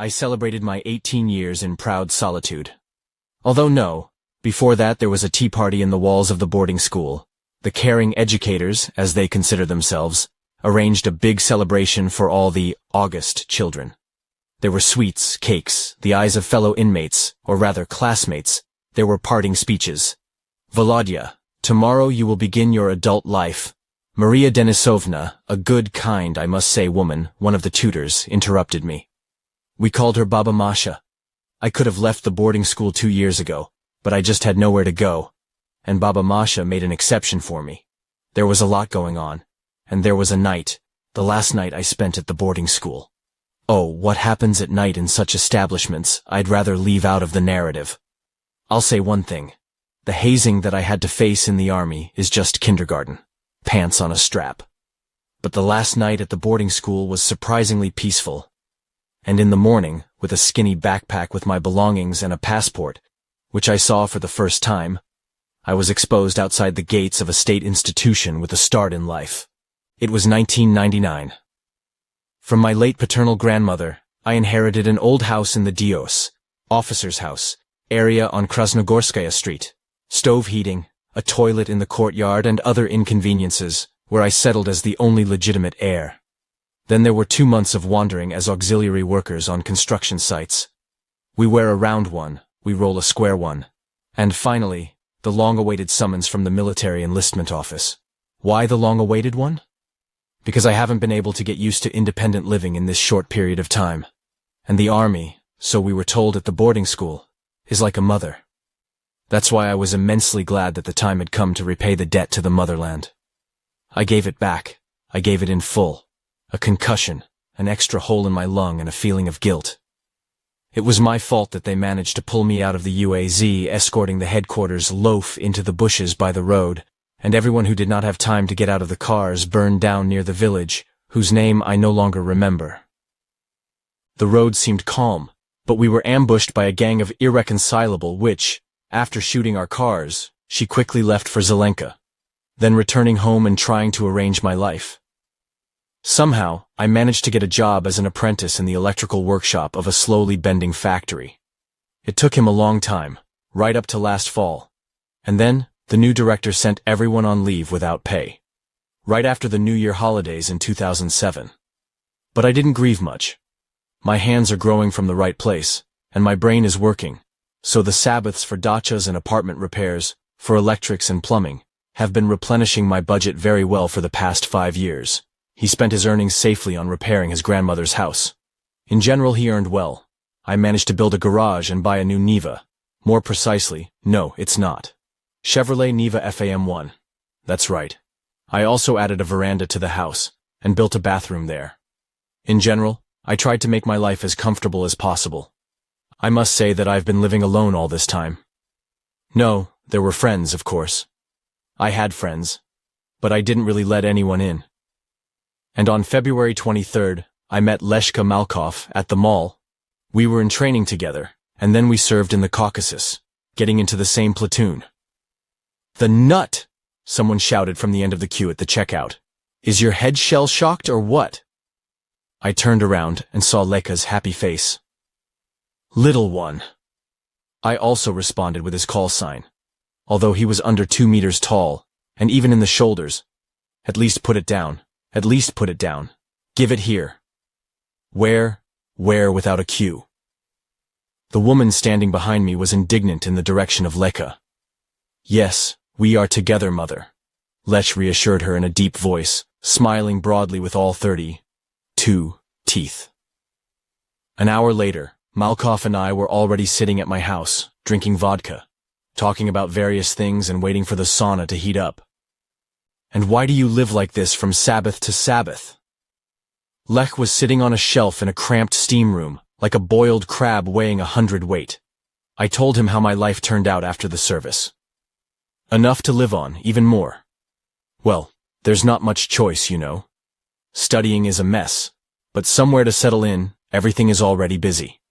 I celebrated my 18 years in proud solitude. Although no, before that there was a tea party in the walls of the boarding school. The caring educators, as they consider themselves, arranged a big celebration for all the August children. There were sweets, cakes, the eyes of fellow inmates, or rather classmates. There were parting speeches. Volodya, tomorrow you will begin your adult life. Maria Denisovna, a good, kind, I must say woman, one of the tutors, interrupted me. We called her Baba Masha. I could have left the boarding school 2 years ago, but I just had nowhere to go, and Baba Masha made an exception for me. There was a lot going on, and there was a night, the last night I spent at the boarding school. Oh, what happens at night in such establishments, I'd rather leave out of the narrative. I'll say one thing. The hazing that I had to face in the army is just kindergarten. Pants on a strap. But the last night at the boarding school was surprisingly peaceful. And in the morning, with a skinny backpack with my belongings and a passport, which I saw for the first time, I was exposed outside the gates of a state institution with a start in life. It was 1999. From my late paternal grandmother, I inherited an old house in the Dios, officer's house, area on Krasnogorskaya Street, stove heating, a toilet in the courtyard and other inconveniences, where I settled as the only legitimate heir. Then there were 2 months of wandering as auxiliary workers on construction sites. We wear a round one, we roll a square one. And finally, the long-awaited summons from the military enlistment office. Why the long-awaited one? Because I haven't been able to get used to independent living in this short period of time. And the army, so we were told at the boarding school, is like a mother. That's why I was immensely glad that the time had come to repay the debt to the motherland. I gave it back. I gave it in full. A concussion, an extra hole in my lung, and a feeling of guilt. It was my fault that they managed to pull me out of the UAZ, escorting the headquarters loaf into the bushes by the road, and everyone who did not have time to get out of the cars burned down near the village, whose name I no longer remember. The road seemed calm, but we were ambushed by a gang of irreconcilable which, after shooting our cars, she quickly left for Zelenka, then returning home and trying to arrange my life. Somehow, I managed to get a job as an apprentice in the electrical workshop of a slowly bending factory. It took him a long time, right up to last fall, and then the new director sent everyone on leave without pay, right after the New Year holidays in 2007. But I didn't grieve much. My hands are growing from the right place, and my brain is working, so the Sabbaths for dachas and apartment repairs, for electrics and plumbing, have been replenishing my budget very well for the past 5 years. He spent his earnings safely on repairing his grandmother's house. In general, he earned well. I managed to build a garage and buy a new Niva. More precisely, no, it's not. Chevrolet Niva FAM1. That's right. I also added a veranda to the house, and built a bathroom there. In general, I tried to make my life as comfortable as possible. I must say that I've been living alone all this time. No, there were friends, of course. I had friends, but I didn't really let anyone in. And on February 23rd, I met Leshka Malkov at the mall. We were in training together, and then we served in the Caucasus, getting into the same platoon. "The nut!" someone shouted from the end of the queue at the checkout. "Is your head shell-shocked or what?" I turned around and saw Leka's happy face. "Little one." I also responded with his call sign. Although he was under 2 meters tall, and even in the shoulders. "At least put it down. At least put it down. Give it here." Where without a cue? The woman standing behind me was indignant in the direction of Leka. "Yes, we are together, mother," Lech reassured her in a deep voice, smiling broadly with all 32 teeth. An hour later, Malkov and I were already sitting at my house, drinking vodka, talking about various things and waiting for the sauna to heat up. "And why do you live like this from Sabbath to Sabbath?" Lech was sitting on a shelf in a cramped steam room, like a boiled crab weighing 100 weight. I told him how my life turned out after the service. Enough to live on, even more. Well, there's not much choice, you know. Studying is a mess, but somewhere to settle in, everything is already busy.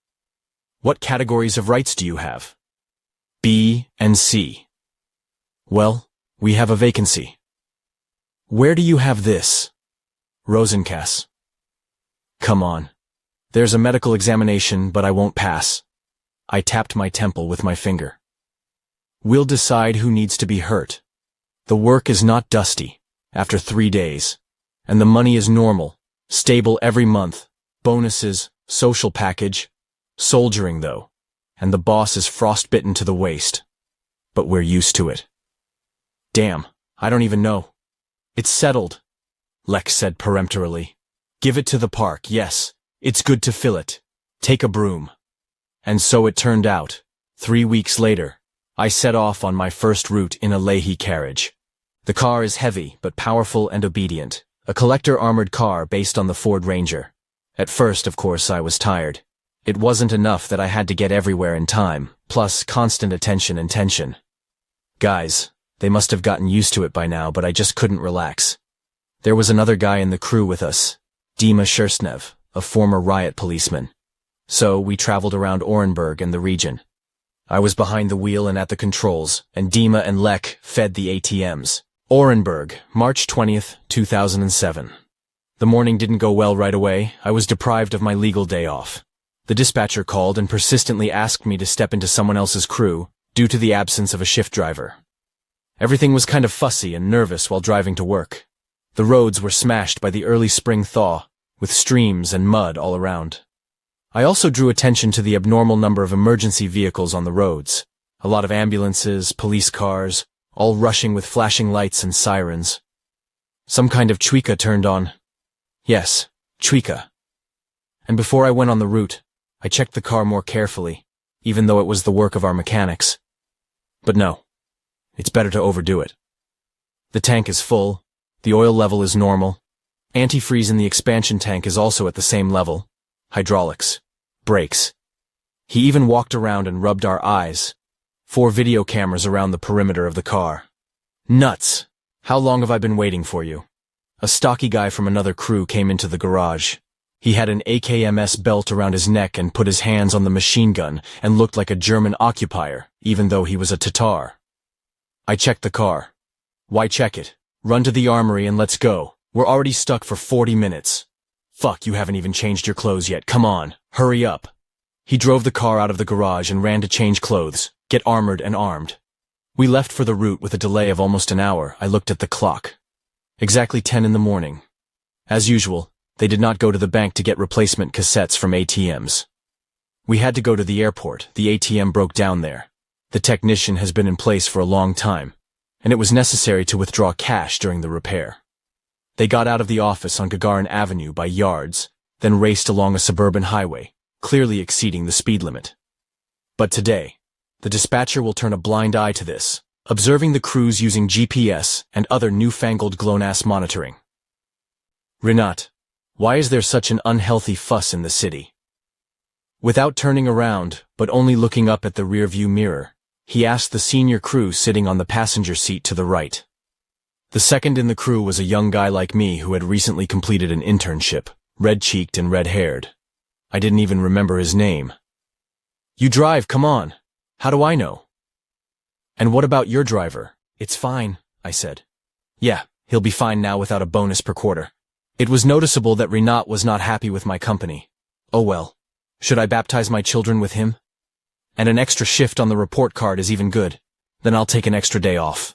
"What categories of rights do you have?" "B and C." "Well, we have a vacancy." "Where do you have this?" "Rosenkass." "Come on. There's a medical examination, but I won't pass. I tapped my temple with my finger. We'll decide who needs to be hurt. The work is not dusty, after 3 days. And the money is normal, stable every month, bonuses, social package, soldiering though. And the boss is frostbitten to the waist. But we're used to it. Damn, I don't even know. It's settled, Lex said peremptorily. Give it to the park, yes. It's good to fill it. Take a broom. And so it turned out. 3 weeks later, I set off on my first route in a Leahy carriage. The car is heavy, but powerful and obedient. A collector armored car based on the Ford Ranger. At first, of course, I was tired. It wasn't enough that I had to get everywhere in time, plus constant attention and tension. Guys, they must have gotten used to it by now, but I just couldn't relax. There was another guy in the crew with us, Dima Sherstnev, a former riot policeman. So we traveled around Orenburg and the region. I was behind the wheel and at the controls, and Dima and Lek fed the ATMs. Orenburg, March 20th, 2007. The morning didn't go well right away. I was deprived of my legal day off. The dispatcher called and persistently asked me to step into someone else's crew, due to the absence of a shift driver. Everything was kind of fussy and nervous while driving to work. The roads were smashed by the early spring thaw, with streams and mud all around. I also drew attention to the abnormal number of emergency vehicles on the roads. A lot of ambulances, police cars, all rushing with flashing lights and sirens. Some kind of chwika turned on. Yes, chwika. And before I went on the route, I checked the car more carefully, even though it was the work of our mechanics. But no, it's better to overdo it. The tank is full, the oil level is normal, antifreeze in the expansion tank is also at the same level, hydraulics, brakes. He even walked around and rubbed our eyes. 4 video cameras around the perimeter of the car. Nuts! How long have I been waiting for you? A stocky guy from another crew came into the garage. He had an AKMS belt around his neck and put his hands on the machine gun and looked like a German occupier, even though he was a Tatar. I checked the car. Why check it? Run to the armory and let's go. We're already stuck for 40 minutes. Fuck, you haven't even changed your clothes yet. Come on, hurry up. He drove the car out of the garage and ran to change clothes, get armored and armed. We left for the route with a delay of almost an hour. I looked at the clock. Exactly 10 in the morning. As usual, they did not go to the bank to get replacement cassettes from ATMs. We had to go to the airport. The ATM broke down there. The technician has been in place for a long time, and it was necessary to withdraw cash during the repair. They got out of the office on Gagarin Avenue by yards, then raced along a suburban highway, clearly exceeding the speed limit. But today, the dispatcher will turn a blind eye to this, observing the crews using GPS and other newfangled GLONASS monitoring. Rinat, why is there such an unhealthy fuss in the city? Without turning around, but only looking up at the rearview mirror, he asked the senior crew sitting on the passenger seat to the right. The second in the crew was a young guy like me who had recently completed an internship, red-cheeked and red-haired. I didn't even remember his name. You drive, come on. How do I know? And what about your driver? It's fine, I said. Yeah, he'll be fine now without a bonus per quarter. It was noticeable that Rinat was not happy with my company. Oh well. Should I baptize my children with him? And an extra shift on the report card is even good. Then I'll take an extra day off.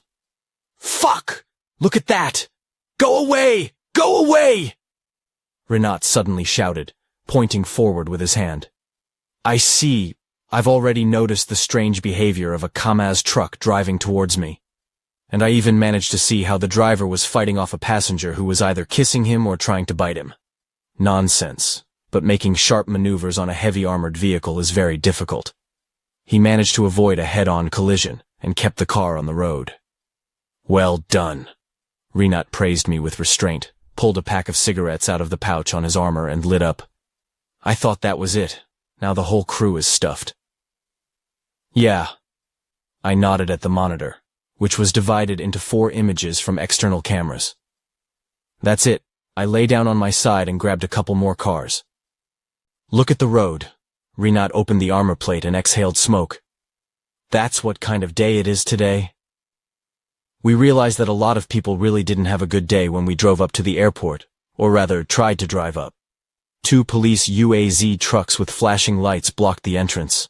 Fuck! Look at that! Go away! Go away! Rinat suddenly shouted, pointing forward with his hand. I see. I've already noticed the strange behavior of a KAMAZ truck driving towards me. And I even managed to see how the driver was fighting off a passenger who was either kissing him or trying to bite him. Nonsense, but making sharp maneuvers on a heavy armored vehicle is very difficult. He managed to avoid a head-on collision and kept the car on the road. Well done. Rinat praised me with restraint, pulled a pack of cigarettes out of the pouch on his armor and lit up. I thought that was it. Now the whole crew is stuffed. Yeah. I nodded at the monitor, which was divided into 4 images from external cameras. That's it. I lay down on my side and grabbed a couple more cars. Look at the road. Rinat opened the armor plate and exhaled smoke. That's what kind of day it is today. We realized that a lot of people really didn't have a good day when we drove up to the airport, or rather tried to drive up. Two police UAZ trucks with flashing lights blocked the entrance.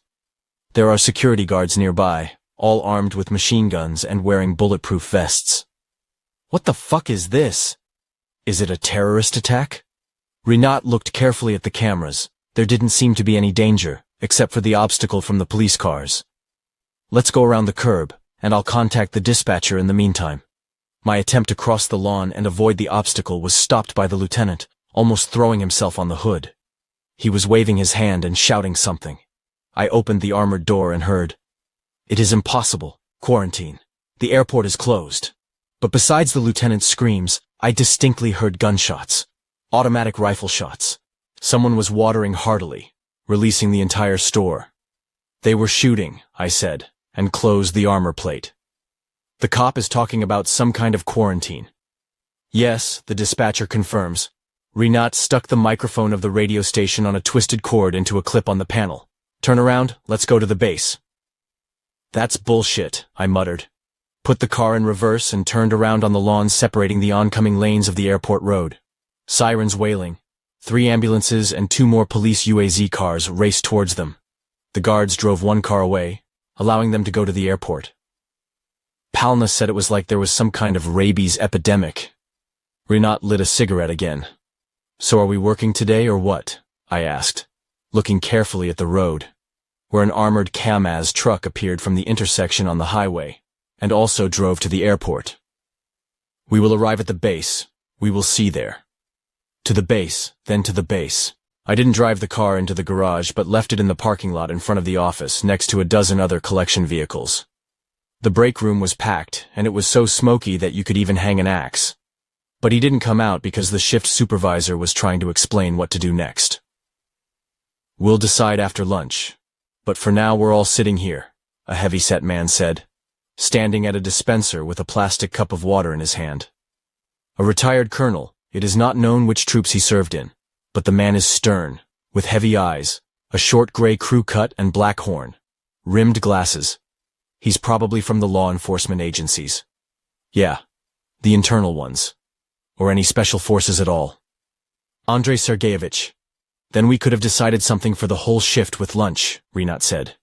There are security guards nearby, all armed with machine guns and wearing bulletproof vests. What the fuck is this? Is it a terrorist attack? Rinat looked carefully at the cameras. There didn't seem to be any danger, except for the obstacle from the police cars. Let's go around the curb, and I'll contact the dispatcher in the meantime. My attempt to cross the lawn and avoid the obstacle was stopped by the lieutenant, almost throwing himself on the hood. He was waving his hand and shouting something. I opened the armored door and heard, "It is impossible. Quarantine. The airport is closed." But besides the lieutenant's screams, I distinctly heard gunshots. Automatic rifle shots. Someone was watering heartily, releasing the entire store. They were shooting, I said, and closed the armor plate. The cop is talking about some kind of quarantine. Yes, the dispatcher confirms. Rinat stuck the microphone of the radio station on a twisted cord into a clip on the panel. Turn around, let's go to the base. That's bullshit, I muttered. Put the car in reverse and turned around on the lawn separating the oncoming lanes of the airport road. Sirens wailing. 3 ambulances and 2 more police UAZ cars raced towards them. The guards drove 1 car away, allowing them to go to the airport. Palna said it was like there was some kind of rabies epidemic. Rinat lit a cigarette again. So are we working today or what? I asked, looking carefully at the road, where an armored Kamaz truck appeared from the intersection on the highway, and also drove to the airport. We will arrive at the base. We will see there. To the base, then to the base. I didn't drive the car into the garage but left it in the parking lot in front of the office next to a dozen other collection vehicles. The break room was packed, and it was so smoky that you could even hang an axe. But he didn't come out because the shift supervisor was trying to explain what to do next. We'll decide after lunch. But for now we're all sitting here, a heavy-set man said, standing at a dispenser with a plastic cup of water in his hand. A retired colonel. It is not known which troops he served in, but the man is stern, with heavy eyes, a short gray crew cut and black horn, rimmed glasses. He's probably from the law enforcement agencies. Yeah, the internal ones. Or any special forces at all. Andrei Sergeyevich. Then we could have decided something for the whole shift with lunch, Rinat said.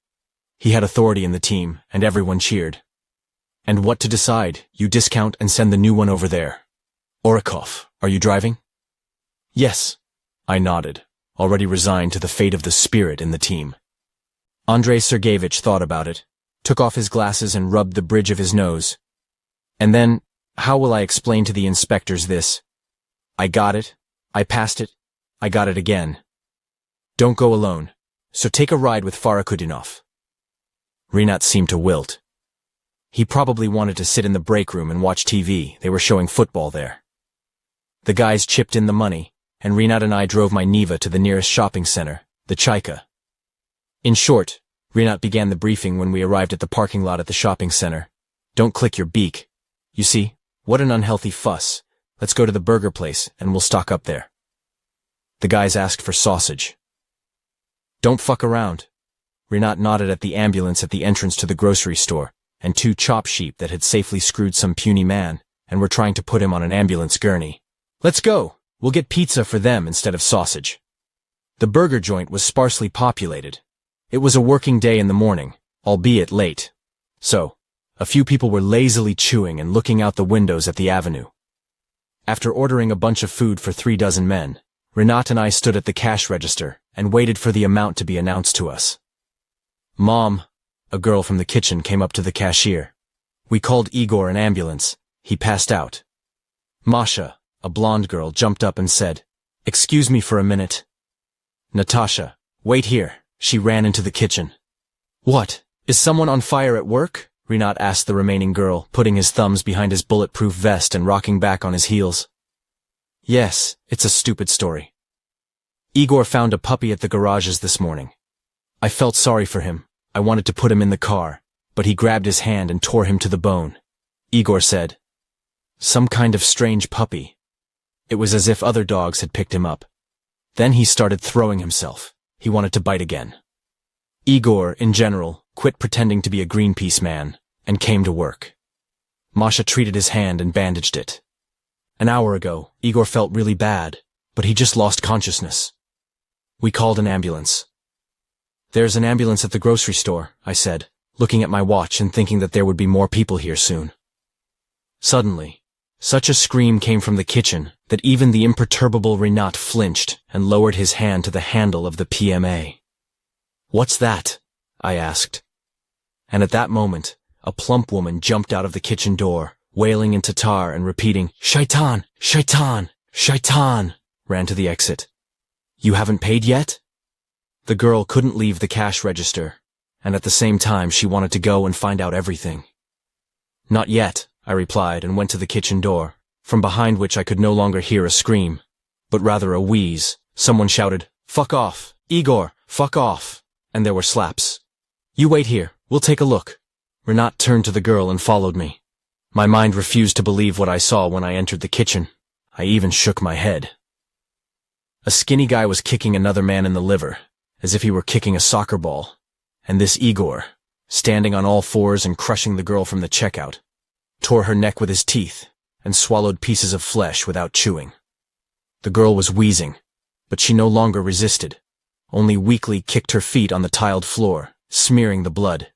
He had authority in the team, and everyone cheered. And what to decide? You discount and send the new one over there. Orikov, are you driving? Yes. I nodded, already resigned to the fate of the spirit in the team. Andrei Sergeyevich thought about it, took off his glasses and rubbed the bridge of his nose. And then, how will I explain to the inspectors this? I got it, I passed it, I got it again. Don't go alone, so take a ride with Farakudinov. Rinat seemed to wilt. He probably wanted to sit in the break room and watch TV. They were showing football there. The guys chipped in the money, and Rinat and I drove my Niva to the nearest shopping center, the Chaika. In short, Rinat began the briefing when we arrived at the parking lot at the shopping center. Don't click your beak. You see, what an unhealthy fuss. Let's go to the burger place, and we'll stock up there. The guys asked for sausage. Don't fuck around. Rinat nodded at the ambulance at the entrance to the grocery store, and 2 chop sheep that had safely screwed some puny man, and were trying to put him on an ambulance gurney. Let's go. We'll get pizza for them instead of sausage. The burger joint was sparsely populated. It was a working day in the morning, albeit late. So, a few people were lazily chewing and looking out the windows at the avenue. After ordering a bunch of food for 3 dozen men, Rinat and I stood at the cash register and waited for the amount to be announced to us. Mom, a girl from the kitchen came up to the cashier. We called Igor an ambulance. He passed out. Masha, a blonde girl, jumped up and said, "Excuse me for a minute." Natasha, wait here. She ran into the kitchen. What? Is someone on fire at work? Rinat asked the remaining girl, putting his thumbs behind his bulletproof vest and rocking back on his heels. Yes, it's a stupid story. Igor found a puppy at the garages this morning. I felt sorry for him. I wanted to put him in the car, but he grabbed his hand and tore him to the bone. Igor said, "Some kind of strange puppy." It was as if other dogs had picked him up. Then he started throwing himself. He wanted to bite again. Igor, in general, quit pretending to be a Greenpeace man and came to work. Masha treated his hand and bandaged it. An hour ago, Igor felt really bad, but he just lost consciousness. We called an ambulance. There's an ambulance at the grocery store, I said, looking at my watch and thinking that there would be more people here soon. Suddenly, such a scream came from the kitchen that even the imperturbable Rinat flinched and lowered his hand to the handle of the PMA. "What's that?" I asked. And at that moment, a plump woman jumped out of the kitchen door, wailing in Tatar and repeating, "Shaitan! Shaitan! Shaitan!" ran to the exit. "You haven't paid yet?" The girl couldn't leave the cash register, and at the same time she wanted to go and find out everything. "Not yet," I replied and went to the kitchen door, from behind which I could no longer hear a scream, but rather a wheeze. Someone shouted, "Fuck off! Igor, fuck off!" And there were slaps. "You wait here, we'll take a look." Rinat turned to the girl and followed me. My mind refused to believe what I saw when I entered the kitchen. I even shook my head. A skinny guy was kicking another man in the liver, as if he were kicking a soccer ball, and this Igor, standing on all fours and crushing the girl from the checkout, tore her neck with his teeth and swallowed pieces of flesh without chewing. The girl was wheezing, but she no longer resisted, only weakly kicked her feet on the tiled floor, smearing the blood.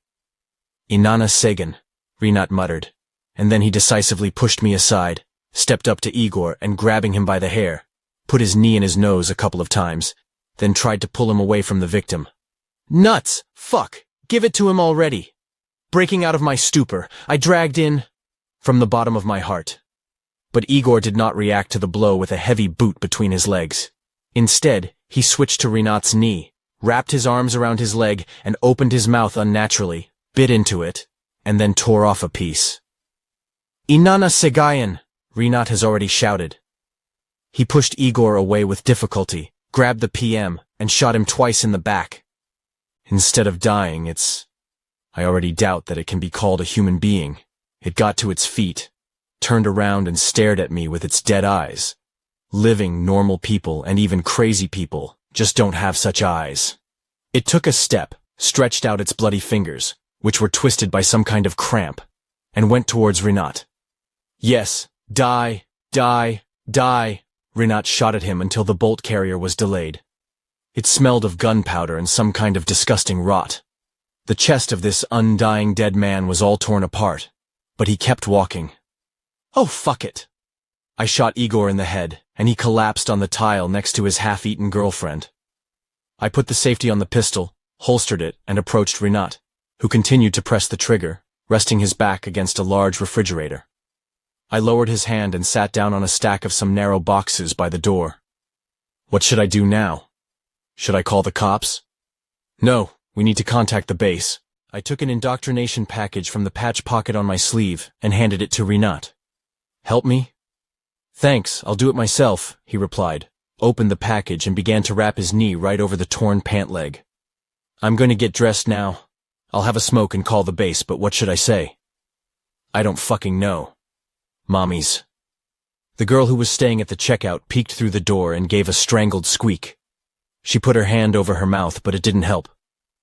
"Inanna Sagan," Rinat muttered, and then he decisively pushed me aside, stepped up to Igor and grabbing him by the hair, put his knee in his nose a couple of times, then tried to pull him away from the victim. "Nuts! Fuck! Give it to him already!" Breaking out of my stupor, I dragged in from the bottom of my heart. But Igor did not react to the blow with a heavy boot between his legs. Instead, he switched to Rinat's knee, wrapped his arms around his leg and opened his mouth unnaturally, bit into it, and then tore off a piece. "Inanna Sagayan!" Rinat has already shouted. He pushed Igor away with difficulty, grabbed the PM, and shot him twice in the back. Instead of dying, I already doubt that it can be called a human being. It got to its feet, turned around and stared at me with its dead eyes. Living, normal people and even crazy people just don't have such eyes. It took a step, stretched out its bloody fingers, which were twisted by some kind of cramp, and went towards Rinat. "Yes, die, die, die!" Rinat shot at him until the bolt carrier was delayed. It smelled of gunpowder and some kind of disgusting rot. The chest of this undying dead man was all torn apart, but he kept walking. "Oh, fuck it!" I shot Igor in the head, and he collapsed on the tile next to his half-eaten girlfriend. I put the safety on the pistol, holstered it, and approached Rinat, who continued to press the trigger, resting his back against a large refrigerator. I lowered his hand and sat down on a stack of some narrow boxes by the door. What should I do now? Should I call the cops? No, we need to contact the base. I took an indoctrination package from the patch pocket on my sleeve and handed it to Rinat. "Help me?" "Thanks, I'll do it myself," he replied, opened the package and began to wrap his knee right over the torn pant leg. "I'm going to get dressed now. I'll have a smoke and call the base, but what should I say?" "I don't fucking know. Mommies." The girl who was staying at the checkout peeked through the door and gave a strangled squeak. She put her hand over her mouth, but it didn't help.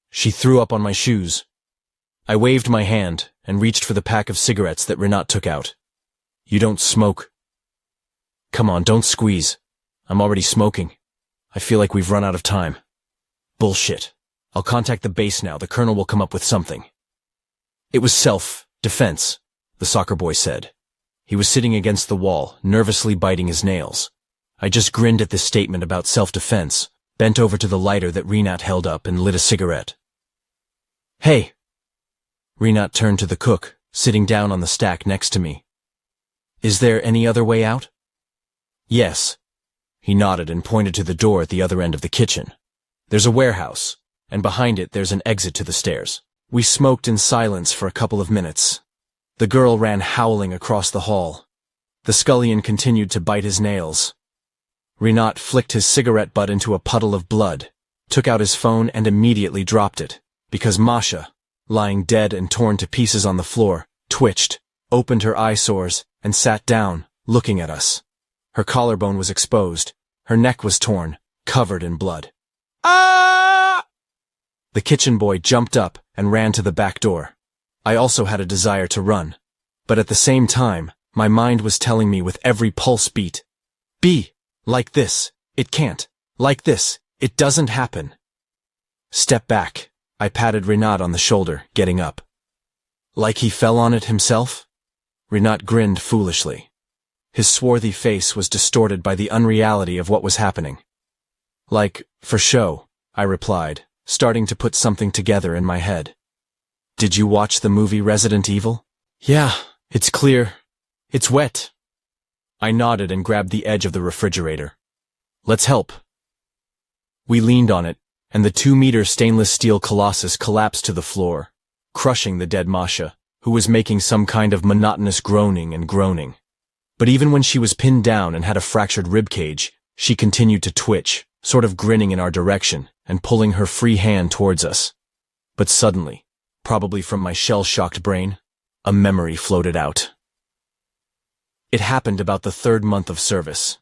She threw up on my shoes. I waved my hand and reached for the pack of cigarettes that Rinat took out. "You don't smoke." "Come on, don't squeeze. I'm already smoking. I feel like we've run out of time." "Bullshit. I'll contact the base now. The colonel will come up with something." "It was self-defense," the soccer boy said. He was sitting against the wall, nervously biting his nails. I just grinned at this statement about self-defense, bent over to the lighter that Rinat held up and lit a cigarette. "Hey!" Rinat turned to the cook, sitting down on the stack next to me. "Is there any other way out?" "Yes." He nodded and pointed to the door at the other end of the kitchen. "There's a warehouse, and behind it there's an exit to the stairs." We smoked in silence for a couple of minutes. The girl ran howling across the hall. The scullion continued to bite his nails. Rinat flicked his cigarette butt into a puddle of blood, took out his phone and immediately dropped it, because Masha, lying dead and torn to pieces on the floor, twitched, opened her eye sores, and sat down, looking at us. Her collarbone was exposed. Her neck was torn, covered in blood. "Ah!" The kitchen boy jumped up and ran to the back door. I also had a desire to run, but at the same time, my mind was telling me with every pulse beat, "Be like this. It can't. Like this. It doesn't happen. Step back. I patted Renat on the shoulder, getting up. Like he fell on it himself? Renat grinned foolishly. His swarthy face was distorted by the unreality of what was happening. Like, for show, I replied, starting to put something together in my head. Did you watch the movie Resident Evil? Yeah, it's clear. It's wet. I nodded and grabbed the edge of the refrigerator. Let's help. We leaned on it, and the 2-meter stainless steel colossus collapsed to the floor, crushing the dead Masha, who was making some kind of monotonous groaning and groaning. But even when she was pinned down and had a fractured ribcage, she continued to twitch, sort of grinning in our direction and pulling her free hand towards us. But suddenly, probably from my shell-shocked brain, a memory floated out. It happened about the 3rd month of service.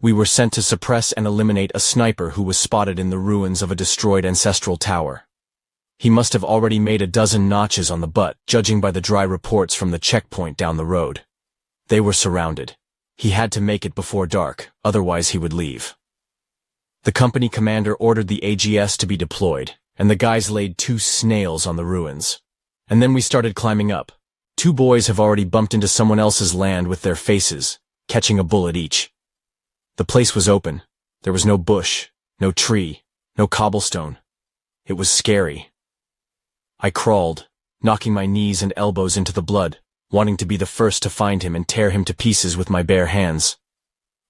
We were sent to suppress and eliminate a sniper who was spotted in the ruins of a destroyed ancestral tower. He must have already made a dozen notches on the butt, judging by the dry reports from the checkpoint down the road. They were surrounded. He had to make it before dark, otherwise he would leave. The company commander ordered the AGS to be deployed, and the guys laid 2 snails on the ruins. And then we started climbing up. 2 boys have already bumped into someone else's land with their faces, catching a bullet each. The place was open. There was no bush, no tree, no cobblestone. It was scary. I crawled, knocking my knees and elbows into the blood, wanting to be the first to find him and tear him to pieces with my bare hands.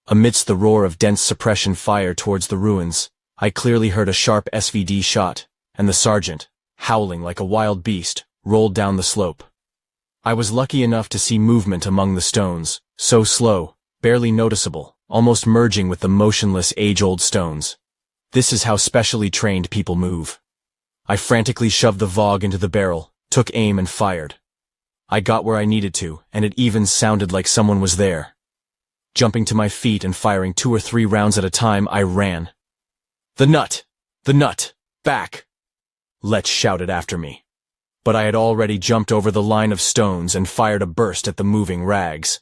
Amidst the roar of dense suppression fire towards the ruins, I clearly heard a sharp SVD shot, and the sergeant, howling like a wild beast, rolled down the slope. I was lucky enough to see movement among the stones, so slow, barely noticeable, almost merging with the motionless age-old stones. This is how specially trained people move. I frantically shoved the VOG into the barrel, took aim and fired. I got where I needed to, and it even sounded like someone was there. Jumping to my feet and firing 2 or 3 rounds at a time, I ran. The nut! The nut! Back! Let's shouted after me. But I had already jumped over the line of stones and fired a burst at the moving rags.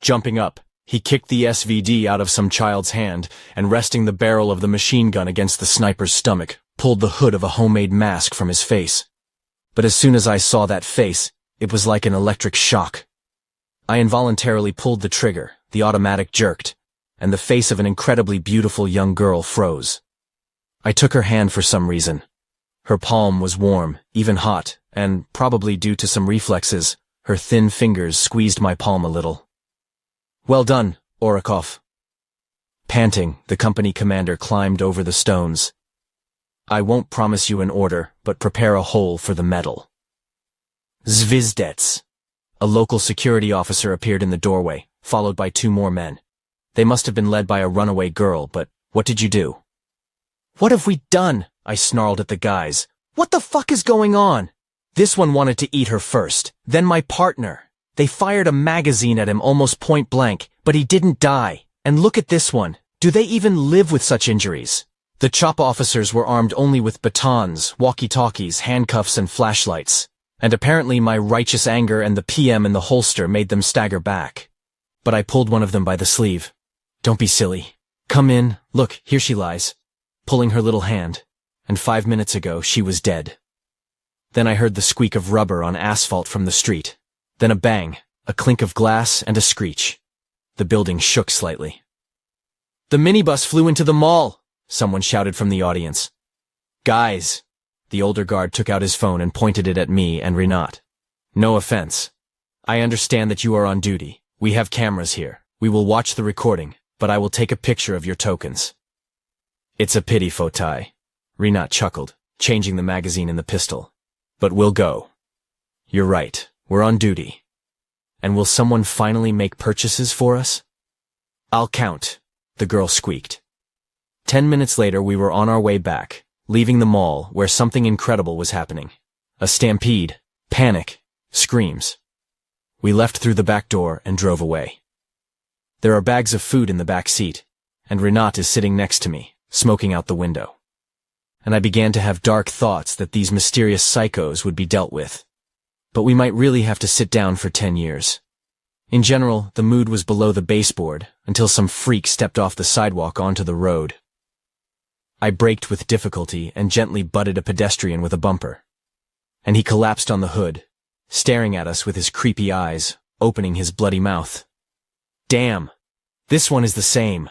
Jumping up, he kicked the SVD out of some child's hand and, resting the barrel of the machine gun against the sniper's stomach, pulled the hood of a homemade mask from his face. But as soon as I saw that face, it was like an electric shock. I involuntarily pulled the trigger, the automatic jerked, and the face of an incredibly beautiful young girl froze. I took her hand for some reason. Her palm was warm, even hot, and, probably due to some reflexes, her thin fingers squeezed my palm a little. Well done, Orakov. Panting, the company commander climbed over the stones. I won't promise you an order, but prepare a hole for the medal. Zvizdets. A local security officer appeared in the doorway, followed by 2 more men. They must have been led by a runaway girl, but what did you do? What have we done? I snarled at the guys. What the fuck is going on? This one wanted to eat her first, then my partner. They fired a magazine at him almost point blank, but he didn't die. And look at this one. Do they even live with such injuries? The CHOP officers were armed only with batons, walkie-talkies, handcuffs, and flashlights. And apparently my righteous anger and the PM in the holster made them stagger back. But I pulled one of them by the sleeve. Don't be silly. Come in. Look, here she lies. Pulling her little hand. And 5 minutes ago, she was dead. Then I heard the squeak of rubber on asphalt from the street. Then a bang, a clink of glass, and a screech. The building shook slightly. The minibus flew into the mall, someone shouted from the audience. Guys. The older guard took out his phone and pointed it at me and Renat. No offense. I understand that you are on duty. We have cameras here. We will watch the recording, but I will take a picture of your tokens. It's a pity, Fotai. Renat chuckled, changing the magazine in the pistol. But we'll go. You're right. We're on duty. And will someone finally make purchases for us? I'll count, the girl squeaked. 10 minutes later, we were on our way back, leaving the mall where something incredible was happening. A stampede, panic, screams. We left through the back door and drove away. There are bags of food in the back seat, and Renat is sitting next to me, smoking out the window. And I began to have dark thoughts that these mysterious psychos would be dealt with. But we might really have to sit down for 10 years. In general, the mood was below the baseboard until some freak stepped off the sidewalk onto the road. I braked with difficulty and gently butted a pedestrian with a bumper. And he collapsed on the hood, staring at us with his creepy eyes, opening his bloody mouth. Damn! This one is the same,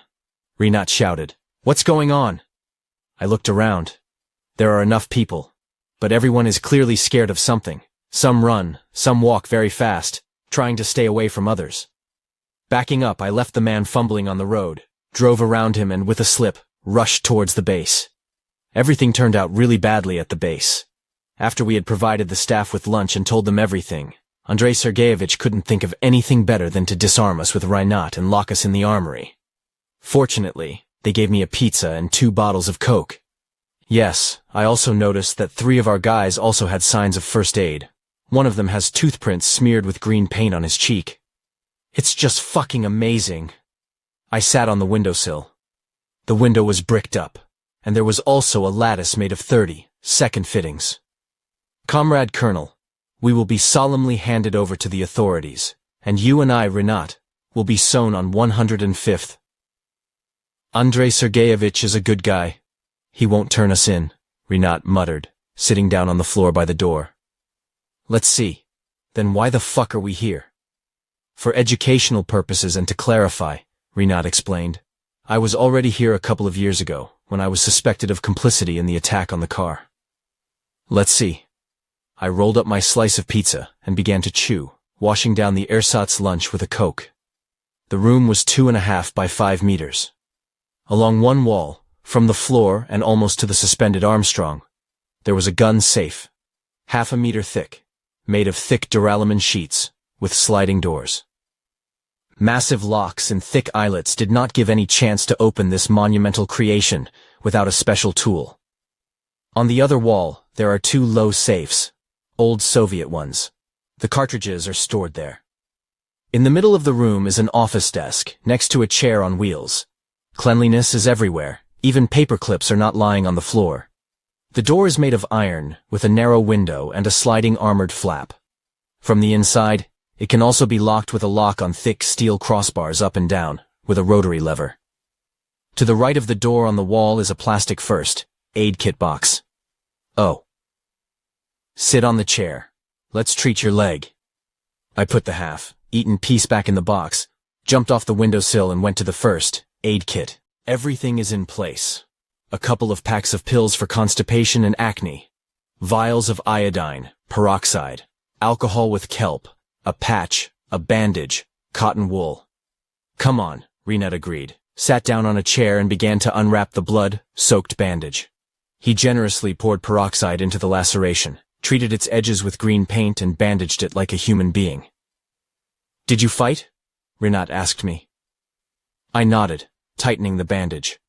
Rinat shouted. What's going on? I looked around. There are enough people, but everyone is clearly scared of something. Some run, some walk very fast, trying to stay away from others. Backing up, I left the man fumbling on the road, drove around him and with a slip, rushed towards the base. Everything turned out really badly at the base. After we had provided the staff with lunch and told them everything, Andrei Sergeyevich couldn't think of anything better than to disarm us with Rinat and lock us in the armory. Fortunately, they gave me a pizza and 2 bottles of Coke. Yes, I also noticed that 3 of our guys also had signs of first aid. One of them has toothprints smeared with green paint on his cheek. It's just fucking amazing. I sat on the windowsill. The window was bricked up, and there was also a lattice made of 30 second fittings. Comrade Colonel, we will be solemnly handed over to the authorities, and you and I, Rinat, will be sewn on 105th. Andrei Sergeyevich is a good guy. He won't turn us in, Rinat muttered, sitting down on the floor by the door. Let's see. Then why the fuck are we here? For educational purposes and to clarify, Rinat explained. I was already here a couple of years ago, when I was suspected of complicity in the attack on the car. Let's see. I rolled up my slice of pizza and began to chew, washing down the ersatz lunch with a Coke. The room was 2.5 by 5 meters. Along one wall, from the floor and almost to the suspended Armstrong, there was a gun safe, 1/2 meter thick, made of thick duralumin sheets, with sliding doors. Massive locks and thick eyelets did not give any chance to open this monumental creation without a special tool. On the other wall, there are 2 low safes, old Soviet ones. The cartridges are stored there. In the middle of the room is an office desk, next to a chair on wheels. Cleanliness is everywhere, even paper clips are not lying on the floor. The door is made of iron, with a narrow window and a sliding armored flap. From the inside, it can also be locked with a lock on thick steel crossbars up and down, with a rotary lever. To the right of the door on the wall is a plastic first aid kit box. Oh. Sit on the chair. Let's treat your leg. I put the half-eaten piece back in the box, jumped off the windowsill and went to the first aid kit. Everything is in place. A couple of packs of pills for constipation and acne, vials of iodine, peroxide, alcohol with kelp, a patch, a bandage, cotton wool. Come on, Rinat agreed, sat down on a chair and began to unwrap the blood-soaked bandage. He generously poured peroxide into the laceration, treated its edges with green paint and bandaged it like a human being. Did you fight? Rinat asked me. I nodded, tightening the bandage.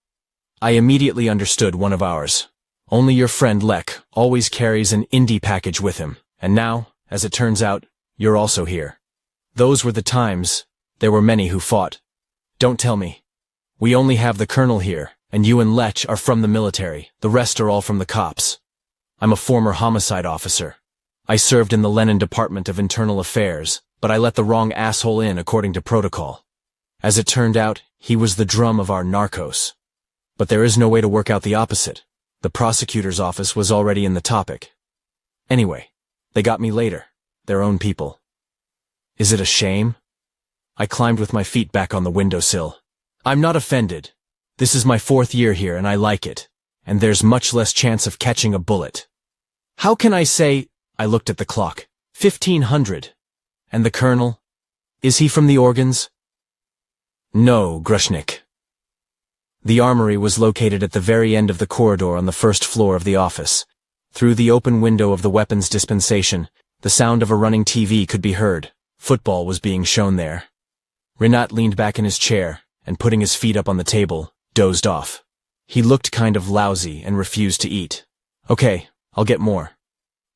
I immediately understood one of ours. Only your friend Lek always carries an indie package with him, and now, as it turns out, you're also here. Those were the times. There were many who fought. Don't tell me. We only have the colonel here, and you and Lech are from the military. The rest are all from the cops. I'm a former homicide officer. I served in the Lenin Department of Internal Affairs, but I let the wrong asshole in according to protocol. As it turned out, he was the drum of our narcos. But there is no way to work out the opposite. The prosecutor's office was already in the topic. Anyway, they got me later. Their own people. Is it a shame? I climbed with my feet back on the windowsill. I'm not offended. This is my 4th year here and I like it. And there's much less chance of catching a bullet. How can I say, I looked at the clock, 1500. And the colonel? Is he from the organs? No, Grushnik. The armory was located at the very end of the corridor on the 1st floor of the office. Through the open window of the weapons dispensation, the sound of a running TV could be heard. Football was being shown there. Rinat leaned back in his chair, and putting his feet up on the table, dozed off. He looked kind of lousy and refused to eat. Okay, I'll get more.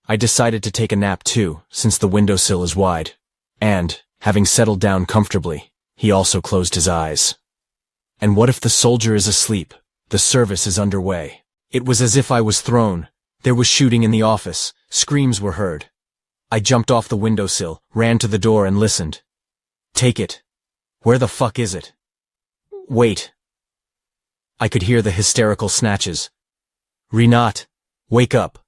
I decided to take a nap too, since the windowsill is wide. And, having settled down comfortably, he also closed his eyes. And what if the soldier is asleep? The service is underway. It was as if I was thrown. There was shooting in the office. Screams were heard. I jumped off the windowsill, ran to the door and listened. Take it. Where the fuck is it? Wait. I could hear the hysterical snatches. "Rinat, wake up."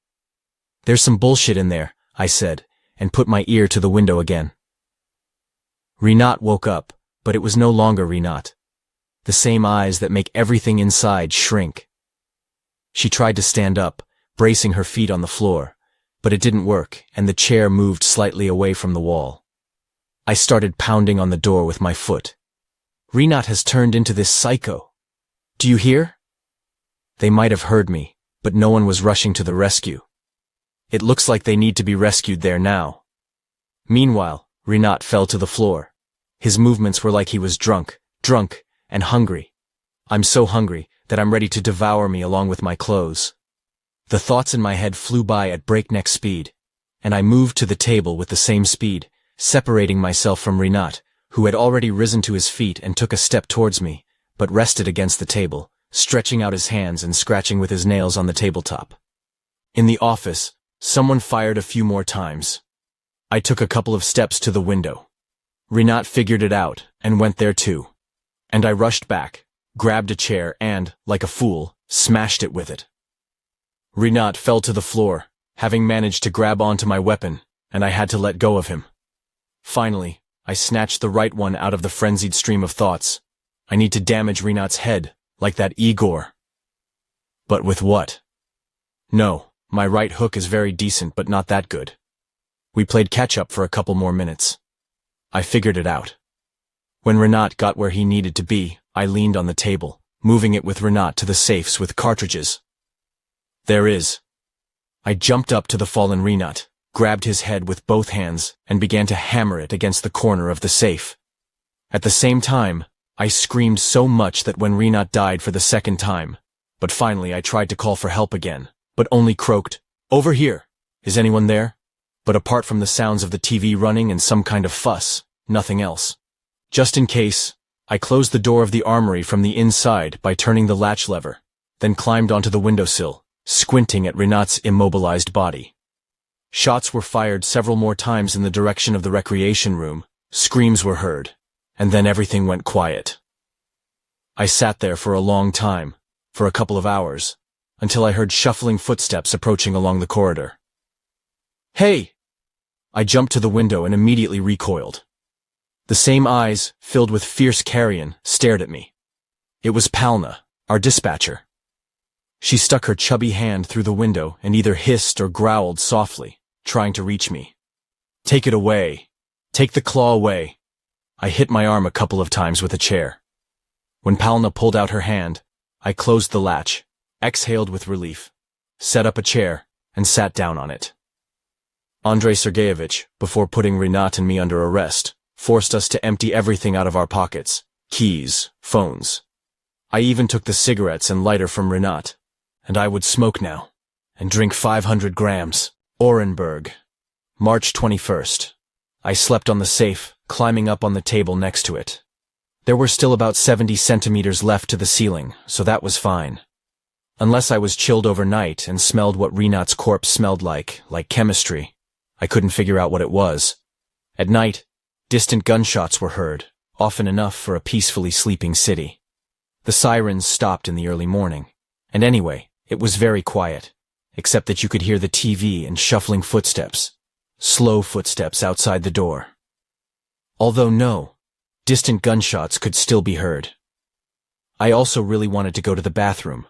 "There's some bullshit in there," I said, and put my ear to the window again. Rinat woke up, but it was no longer Rinat. The same eyes that make everything inside shrink. She tried to stand up, bracing her feet on the floor, but it didn't work, and the chair moved slightly away from the wall. I started pounding on the door with my foot. "Rinat has turned into this psycho. Do you hear?" They might have heard me, but no one was rushing to the rescue. It looks like they need to be rescued there now. Meanwhile, Rinat fell to the floor. His movements were like he was drunk, and hungry. I'm so hungry that I'm ready to devour me along with my clothes. The thoughts in my head flew by at breakneck speed, and I moved to the table with the same speed, separating myself from Rinat, who had already risen to his feet and took a step towards me, but rested against the table, stretching out his hands and scratching with his nails on the tabletop. In the office, someone fired a few more times. I took a couple of steps to the window. Rinat figured it out and went there too. And I rushed back, grabbed a chair and, like a fool, smashed it with it. Rinat fell to the floor, having managed to grab onto my weapon, and I had to let go of him. Finally, I snatched the right one out of the frenzied stream of thoughts. I need to damage Rinat's head, like that Igor. But with what? No, my right hook is very decent but not that good. We played catch-up for a couple more minutes. I figured it out. When Rinat got where he needed to be, I leaned on the table, moving it with Rinat to the safes with cartridges. There is. I jumped up to the fallen Rinat, grabbed his head with both hands, and began to hammer it against the corner of the safe. At the same time, I screamed so much that when Rinat died for the second time, but finally I tried to call for help again, but only croaked, "Over here! Is anyone there?" But apart from the sounds of the TV running and some kind of fuss, nothing else. Just in case, I closed the door of the armory from the inside by turning the latch lever, then climbed onto the windowsill, squinting at Rinat's immobilized body. Shots were fired several more times in the direction of the recreation room, screams were heard, and then everything went quiet. I sat there for a long time, for a couple of hours, until I heard shuffling footsteps approaching along the corridor. "Hey!" I jumped to the window and immediately recoiled. The same eyes, filled with fierce carrion, stared at me. It was Palna, our dispatcher. She stuck her chubby hand through the window and either hissed or growled softly, trying to reach me. "Take it away. Take the claw away." I hit my arm a couple of times with a chair. When Palna pulled out her hand, I closed the latch, exhaled with relief, set up a chair, and sat down on it. Andrei Sergeyevich, before putting Rinat and me under arrest, forced us to empty everything out of our pockets, keys, phones. I even took the cigarettes and lighter from Rinat, and I would smoke now, and drink 500 grams. Orenburg, March 21st. I slept on the safe, climbing up on the table next to it. There were still about 70 centimeters left to the ceiling, so that was fine. Unless I was chilled overnight and smelled what Rinat's corpse smelled like chemistry, I couldn't figure out what it was. At night, distant gunshots were heard, often enough for a peacefully sleeping city. The sirens stopped in the early morning, and anyway, it was very quiet, except that you could hear the TV and shuffling footsteps, slow footsteps outside the door. Although no, distant gunshots could still be heard. I also really wanted to go to the bathroom.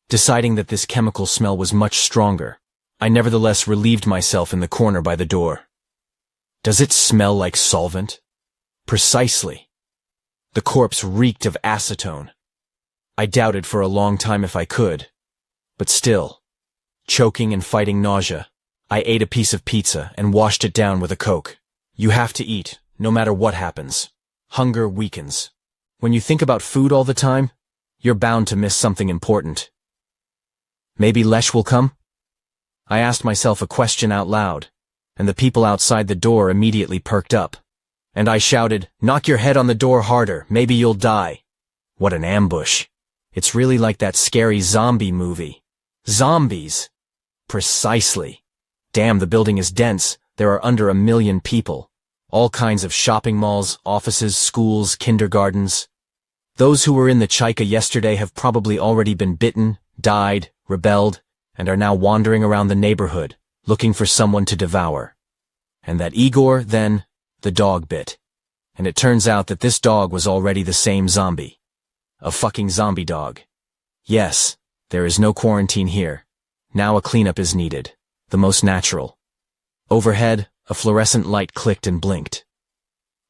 Deciding that this chemical smell was much stronger, I nevertheless relieved myself in the corner by the door. Does it smell like solvent? Precisely. The corpse reeked of acetone. I doubted for a long time if I could, but still, choking and fighting nausea, I ate a piece of pizza and washed it down with a Coke. You have to eat, no matter what happens. Hunger weakens. When you think about food all the time, you're bound to miss something important. Maybe Lesh will come? I asked myself a question out loud, and the people outside the door immediately perked up. And I shouted, "Knock your head on the door harder, maybe you'll die." What an ambush. It's really like that scary zombie movie. Zombies. Precisely. Damn, the building is dense. There are under 1 million people. All kinds of shopping malls, offices, schools, kindergartens. Those who were in the Chaika yesterday have probably already been bitten, died, rebelled, and are now wandering around the neighborhood, looking for someone to devour. And that Igor, then, the dog bit. And it turns out that this dog was already the same zombie. A fucking zombie dog. Yes, there is no quarantine here. Now a cleanup is needed. The most natural. Overhead, a fluorescent light clicked and blinked.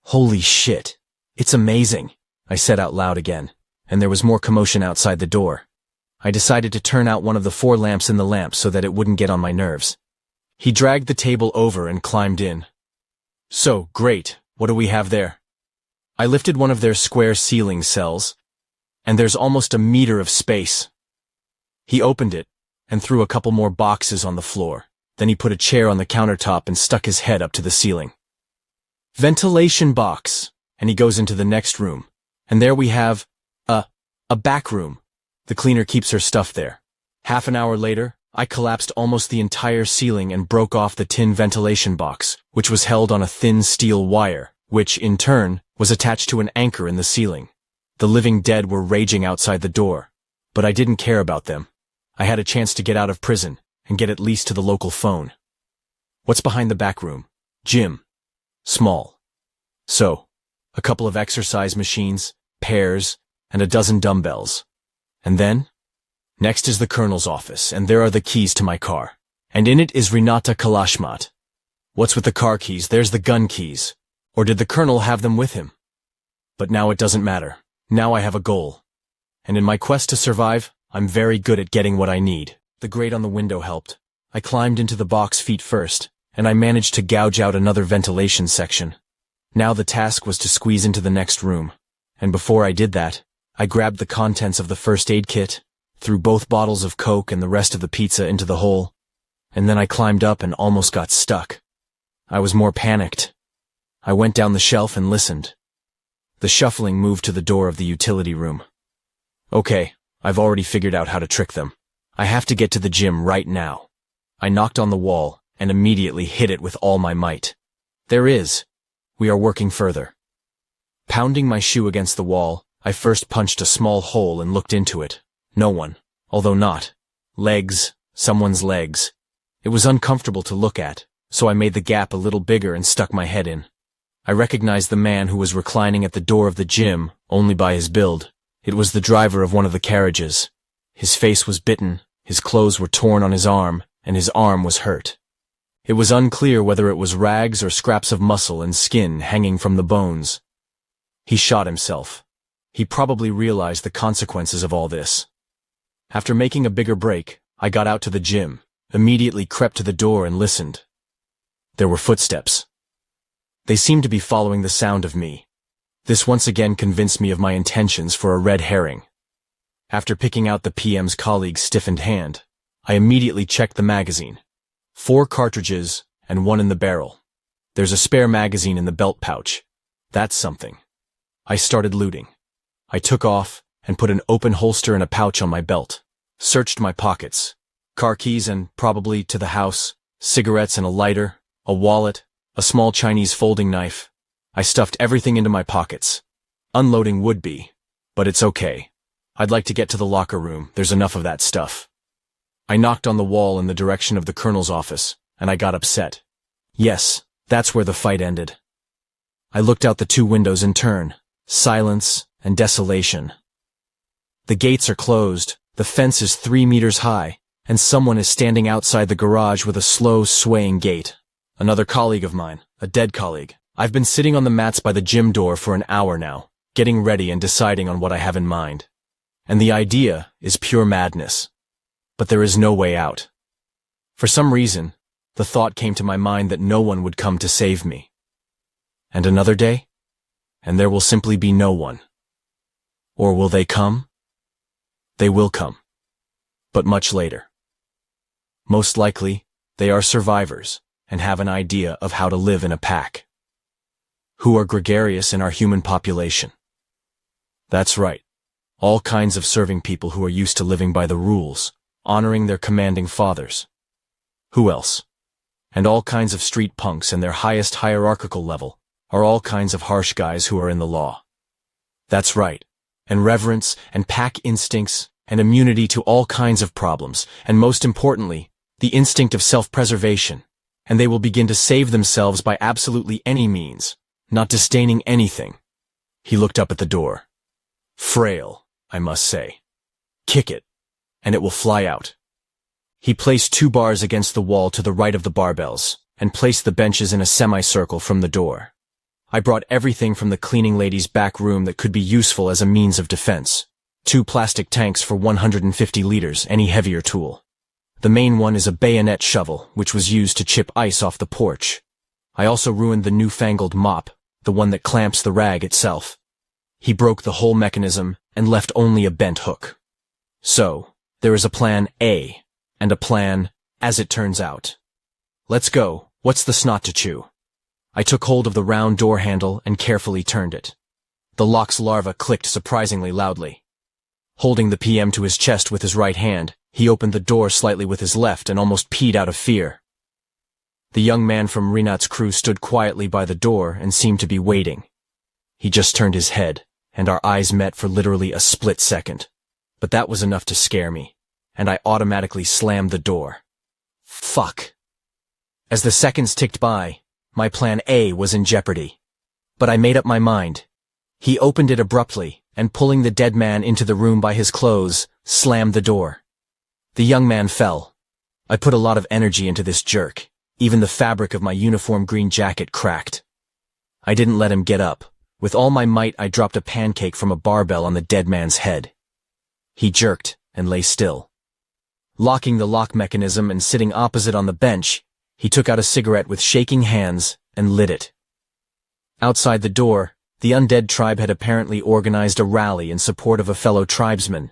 Holy shit. It's amazing, I said out loud again, and there was more commotion outside the door. I decided to turn out one of the 4 lamps in the lamp so that it wouldn't get on my nerves. He dragged the table over and climbed in. So, great, what do we have there? I lifted one of their square ceiling cells, and there's almost a meter of space. He opened it, and threw a couple more boxes on the floor. Then he put a chair on the countertop and stuck his head up to the ceiling. Ventilation box, and he goes into the next room. And there we have, a back room. The cleaner keeps her stuff there. Half an hour later, I collapsed almost the entire ceiling and broke off the tin ventilation box, which was held on a thin steel wire, which, in turn, was attached to an anchor in the ceiling. The living dead were raging outside the door. But I didn't care about them. I had a chance to get out of prison and get at least to the local phone. What's behind the back room? Gym. Small. So, a couple of exercise machines, pairs, and a dozen dumbbells. And then? Next is the colonel's office, and there are the keys to my car. And in it is Renata Kalashmat. What's with the car keys? There's the gun keys. Or did the colonel have them with him? But now it doesn't matter. Now I have a goal. And in my quest to survive, I'm very good at getting what I need. The grate on the window helped. I climbed into the box feet first, and I managed to gouge out another ventilation section. Now the task was to squeeze into the next room. And before I did that, I grabbed the contents of the first aid kit, threw both bottles of Coke and the rest of the pizza into the hole, and then I climbed up and almost got stuck. I was more panicked. I went down the shelf and listened. The shuffling moved to the door of the utility room. Okay, I've already figured out how to trick them. I have to get to the gym right now. I knocked on the wall and immediately hit it with all my might. There is. We are working further. Pounding my shoe against the wall, I first punched a small hole and looked into it. No one, although not. Legs, someone's legs. It was uncomfortable to look at, so I made the gap a little bigger and stuck my head in. I recognized the man who was reclining at the door of the gym, only by his build. It was the driver of one of the carriages. His face was bitten, his clothes were torn on his arm, and his arm was hurt. It was unclear whether it was rags or scraps of muscle and skin hanging from the bones. He shot himself. He probably realized the consequences of all this. After making a bigger break, I got out to the gym, immediately crept to the door and listened. There were footsteps. They seemed to be following the sound of me. This once again convinced me of my intentions for a red herring. After picking out the PM's colleague's stiffened hand, I immediately checked the magazine. 4 cartridges and 1 in the barrel. There's a spare magazine in the belt pouch. That's something. I started looting. I took off and put an open holster and a pouch on my belt. Searched my pockets. Car keys and, probably to the house, cigarettes and a lighter, a wallet, a small Chinese folding knife. I stuffed everything into my pockets. Unloading would be, but it's okay. I'd like to get to the locker room. There's enough of that stuff. I knocked on the wall in the direction of the colonel's office, and I got upset. Yes, that's where the fight ended. I looked out the 2 windows in turn. Silence and desolation. The gates are closed, the fence is 3 meters high, and someone is standing outside the garage with a slow, swaying gait. Another colleague of mine, a dead colleague. I've been sitting on the mats by the gym door for an hour now, getting ready and deciding on what I have in mind. And the idea is pure madness. But there is no way out. For some reason, the thought came to my mind that no one would come to save me. And another day? And there will simply be no one. Or will they come? They will come. But much later. Most likely, they are survivors and have an idea of how to live in a pack. Who are gregarious in our human population. That's right. All kinds of serving people who are used to living by the rules, honoring their commanding fathers. Who else? And all kinds of street punks and their highest hierarchical level are all kinds of harsh guys who are in the law. That's right. and reverence, and pack instincts, and immunity to all kinds of problems, and most importantly, the instinct of self-preservation, and they will begin to save themselves by absolutely any means, not disdaining anything. He looked up at the door. Frail, I must say. Kick it, and it will fly out. He placed 2 bars against the wall to the right of the barbells, and placed the benches in a semicircle from the door. I brought everything from the cleaning lady's back room that could be useful as a means of defense. 2 plastic tanks for 150 liters, any heavier tool. The main one is a bayonet shovel, which was used to chip ice off the porch. I also ruined the newfangled mop, the one that clamps the rag itself. He broke the whole mechanism and left only a bent hook. So, there is a plan A, and a plan, as it turns out. Let's go, what's the snot to chew? I took hold of the round door handle and carefully turned it. The lock's larva clicked surprisingly loudly. Holding the PM to his chest with his right hand, he opened the door slightly with his left and almost peed out of fear. The young man from Rinat's crew stood quietly by the door and seemed to be waiting. He just turned his head, and our eyes met for literally a split second. But that was enough to scare me, and I automatically slammed the door. Fuck. As the seconds ticked by, my plan A was in jeopardy. But I made up my mind. He opened it abruptly, and pulling the dead man into the room by his clothes, slammed the door. The young man fell. I put a lot of energy into this jerk. Even the fabric of my uniform green jacket cracked. I didn't let him get up. With all my might, I dropped a pancake from a barbell on the dead man's head. He jerked and lay still. Locking the lock mechanism and sitting opposite on the bench, he took out a cigarette with shaking hands and lit it. Outside the door, the undead tribe had apparently organized a rally in support of a fellow tribesman.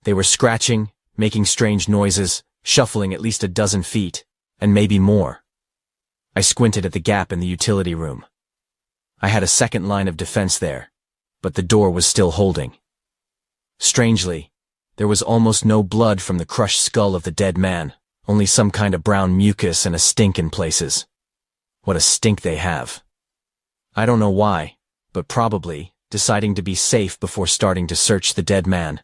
They were scratching, making strange noises, shuffling at least a dozen feet, and maybe more. I squinted at the gap in the utility room. I had a second line of defense there, but the door was still holding. Strangely, there was almost no blood from the crushed skull of the dead man, only some kind of brown mucus and a stink in places. What a stink they have. I don't know why, but probably deciding to be safe before starting to search the dead man.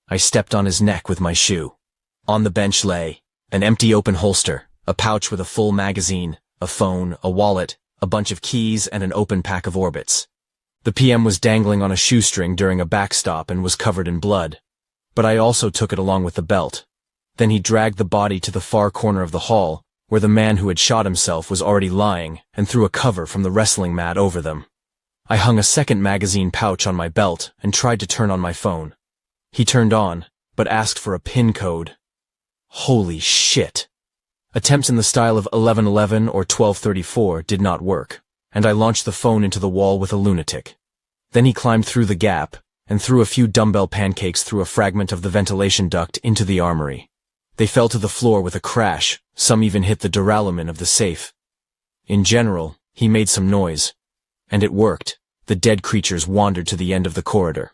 I stepped on his neck with my shoe. On the bench lay an empty open holster, a pouch with a full magazine, a phone, a wallet, a bunch of keys, and an open pack of orbits. The PM was dangling on a shoestring during a backstop and was covered in blood. But I also took it along with the belt. Then he dragged the body to the far corner of the hall, where the man who had shot himself was already lying, and threw a cover from the wrestling mat over them. I hung a second magazine pouch on my belt and tried to turn on my phone. He turned on, but asked for a PIN code. Holy shit. Attempts in the style of 1111 or 1234 did not work, and I launched the phone into the wall with a lunatic. Then he climbed through the gap, and threw a few dumbbell pancakes through a fragment of the ventilation duct into the armory. They fell to the floor with a crash, some even hit the duralumin of the safe. In general, he made some noise. And it worked. The dead creatures wandered to the end of the corridor.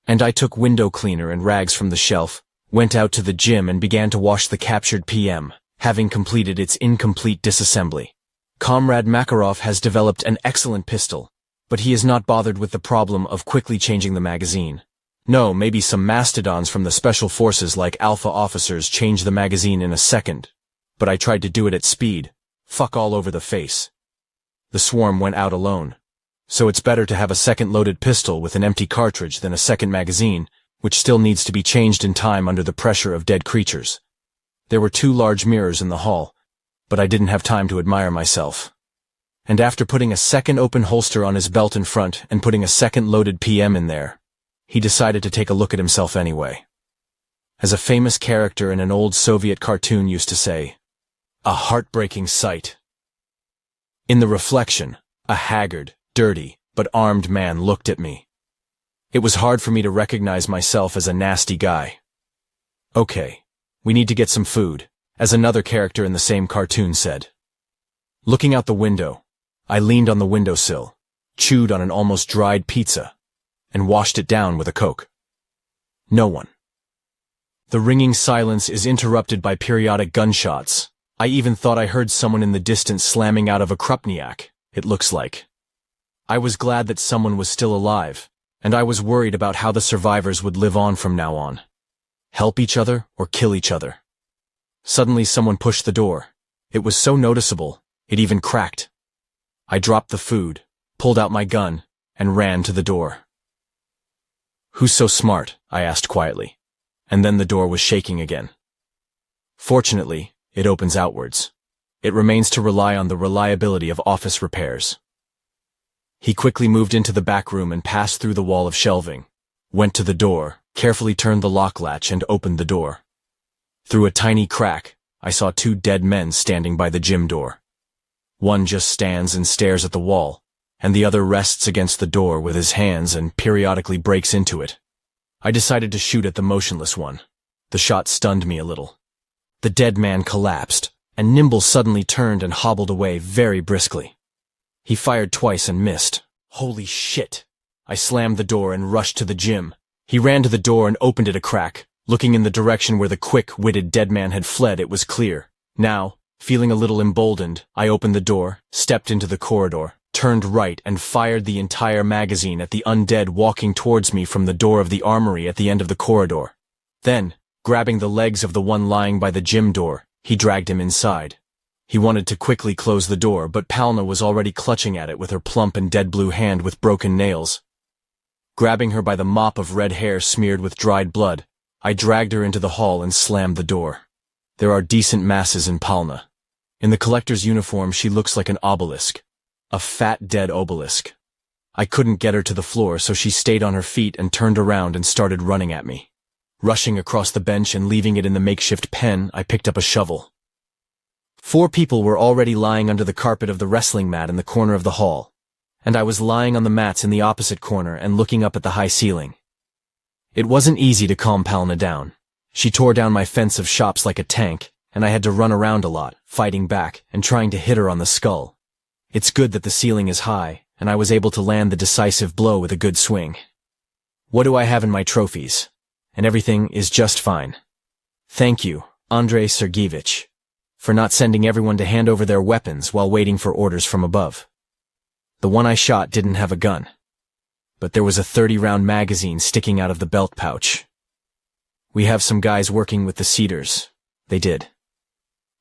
And I took window cleaner and rags from the shelf, went out to the gym and began to wash the captured PM, having completed its incomplete disassembly. Comrade Makarov has developed an excellent pistol, but he is not bothered with the problem of quickly changing the magazine. No, maybe some mastodons from the special forces like alpha officers change the magazine in a second. But I tried to do it at speed. Fuck all over the face. The swarm went out alone. So it's better to have a second loaded pistol with an empty cartridge than a second magazine, which still needs to be changed in time under the pressure of dead creatures. There were 2 large mirrors in the hall, but I didn't have time to admire myself. And after putting a second open holster on his belt in front and putting a second loaded PM in there, he decided to take a look at himself anyway. As a famous character in an old Soviet cartoon used to say, a heartbreaking sight. In the reflection, a haggard, dirty, but armed man looked at me. It was hard for me to recognize myself as a nasty guy. Okay, we need to get some food, as another character in the same cartoon said. Looking out the window, I leaned on the windowsill, chewed on an almost dried pizza, and washed it down with a Coke. No one. The ringing silence is interrupted by periodic gunshots. I even thought I heard someone in the distance slamming out of a Krupniak, it looks like. I was glad that someone was still alive, and I was worried about how the survivors would live on from now on. Help each other or kill each other. Suddenly someone pushed the door. It was so noticeable, it even cracked. I dropped the food, pulled out my gun, and ran to the door. "Who's so smart?" I asked quietly, and then the door was shaking again. Fortunately, it opens outwards. It remains to rely on the reliability of office repairs. He quickly moved into the back room and passed through the wall of shelving, went to the door, carefully turned the lock latch and opened the door. Through a tiny crack, I saw two dead men standing by the gym door. One just stands and stares at the wall, and the other rests against the door with his hands and periodically breaks into it. I decided to shoot at the motionless one. The shot stunned me a little. The dead man collapsed, and Nimble suddenly turned and hobbled away very briskly. He fired twice and missed. Holy shit! I slammed the door and rushed to the gym. He ran to the door and opened it a crack. Looking in the direction where the quick-witted dead man had fled, it was clear. Now, feeling a little emboldened, I opened the door, stepped into the corridor, turned right and fired the entire magazine at the undead walking towards me from the door of the armory at the end of the corridor. Then, grabbing the legs of the one lying by the gym door, he dragged him inside. He wanted to quickly close the door, but Palna was already clutching at it with her plump and dead blue hand with broken nails. Grabbing her by the mop of red hair smeared with dried blood, I dragged her into the hall and slammed the door. There are decent masses in Palna. In the collector's uniform, she looks like an obelisk. A fat, dead obelisk. I couldn't get her to the floor, so she stayed on her feet and turned around and started running at me. Rushing across the bench and leaving it in the makeshift pen, I picked up a shovel. 4 people were already lying under the carpet of the wrestling mat in the corner of the hall, and I was lying on the mats in the opposite corner and looking up at the high ceiling. It wasn't easy to calm Palna down. She tore down my fence of shops like a tank, and I had to run around a lot, fighting back and trying to hit her on the skull. It's good that the ceiling is high, and I was able to land the decisive blow with a good swing. What do I have in my trophies? And everything is just fine. Thank you, Andrei Sergeyevich, for not sending everyone to hand over their weapons while waiting for orders from above. The one I shot didn't have a gun, but there was a 30-round magazine sticking out of the belt pouch. We have some guys working with the Cedars. They did.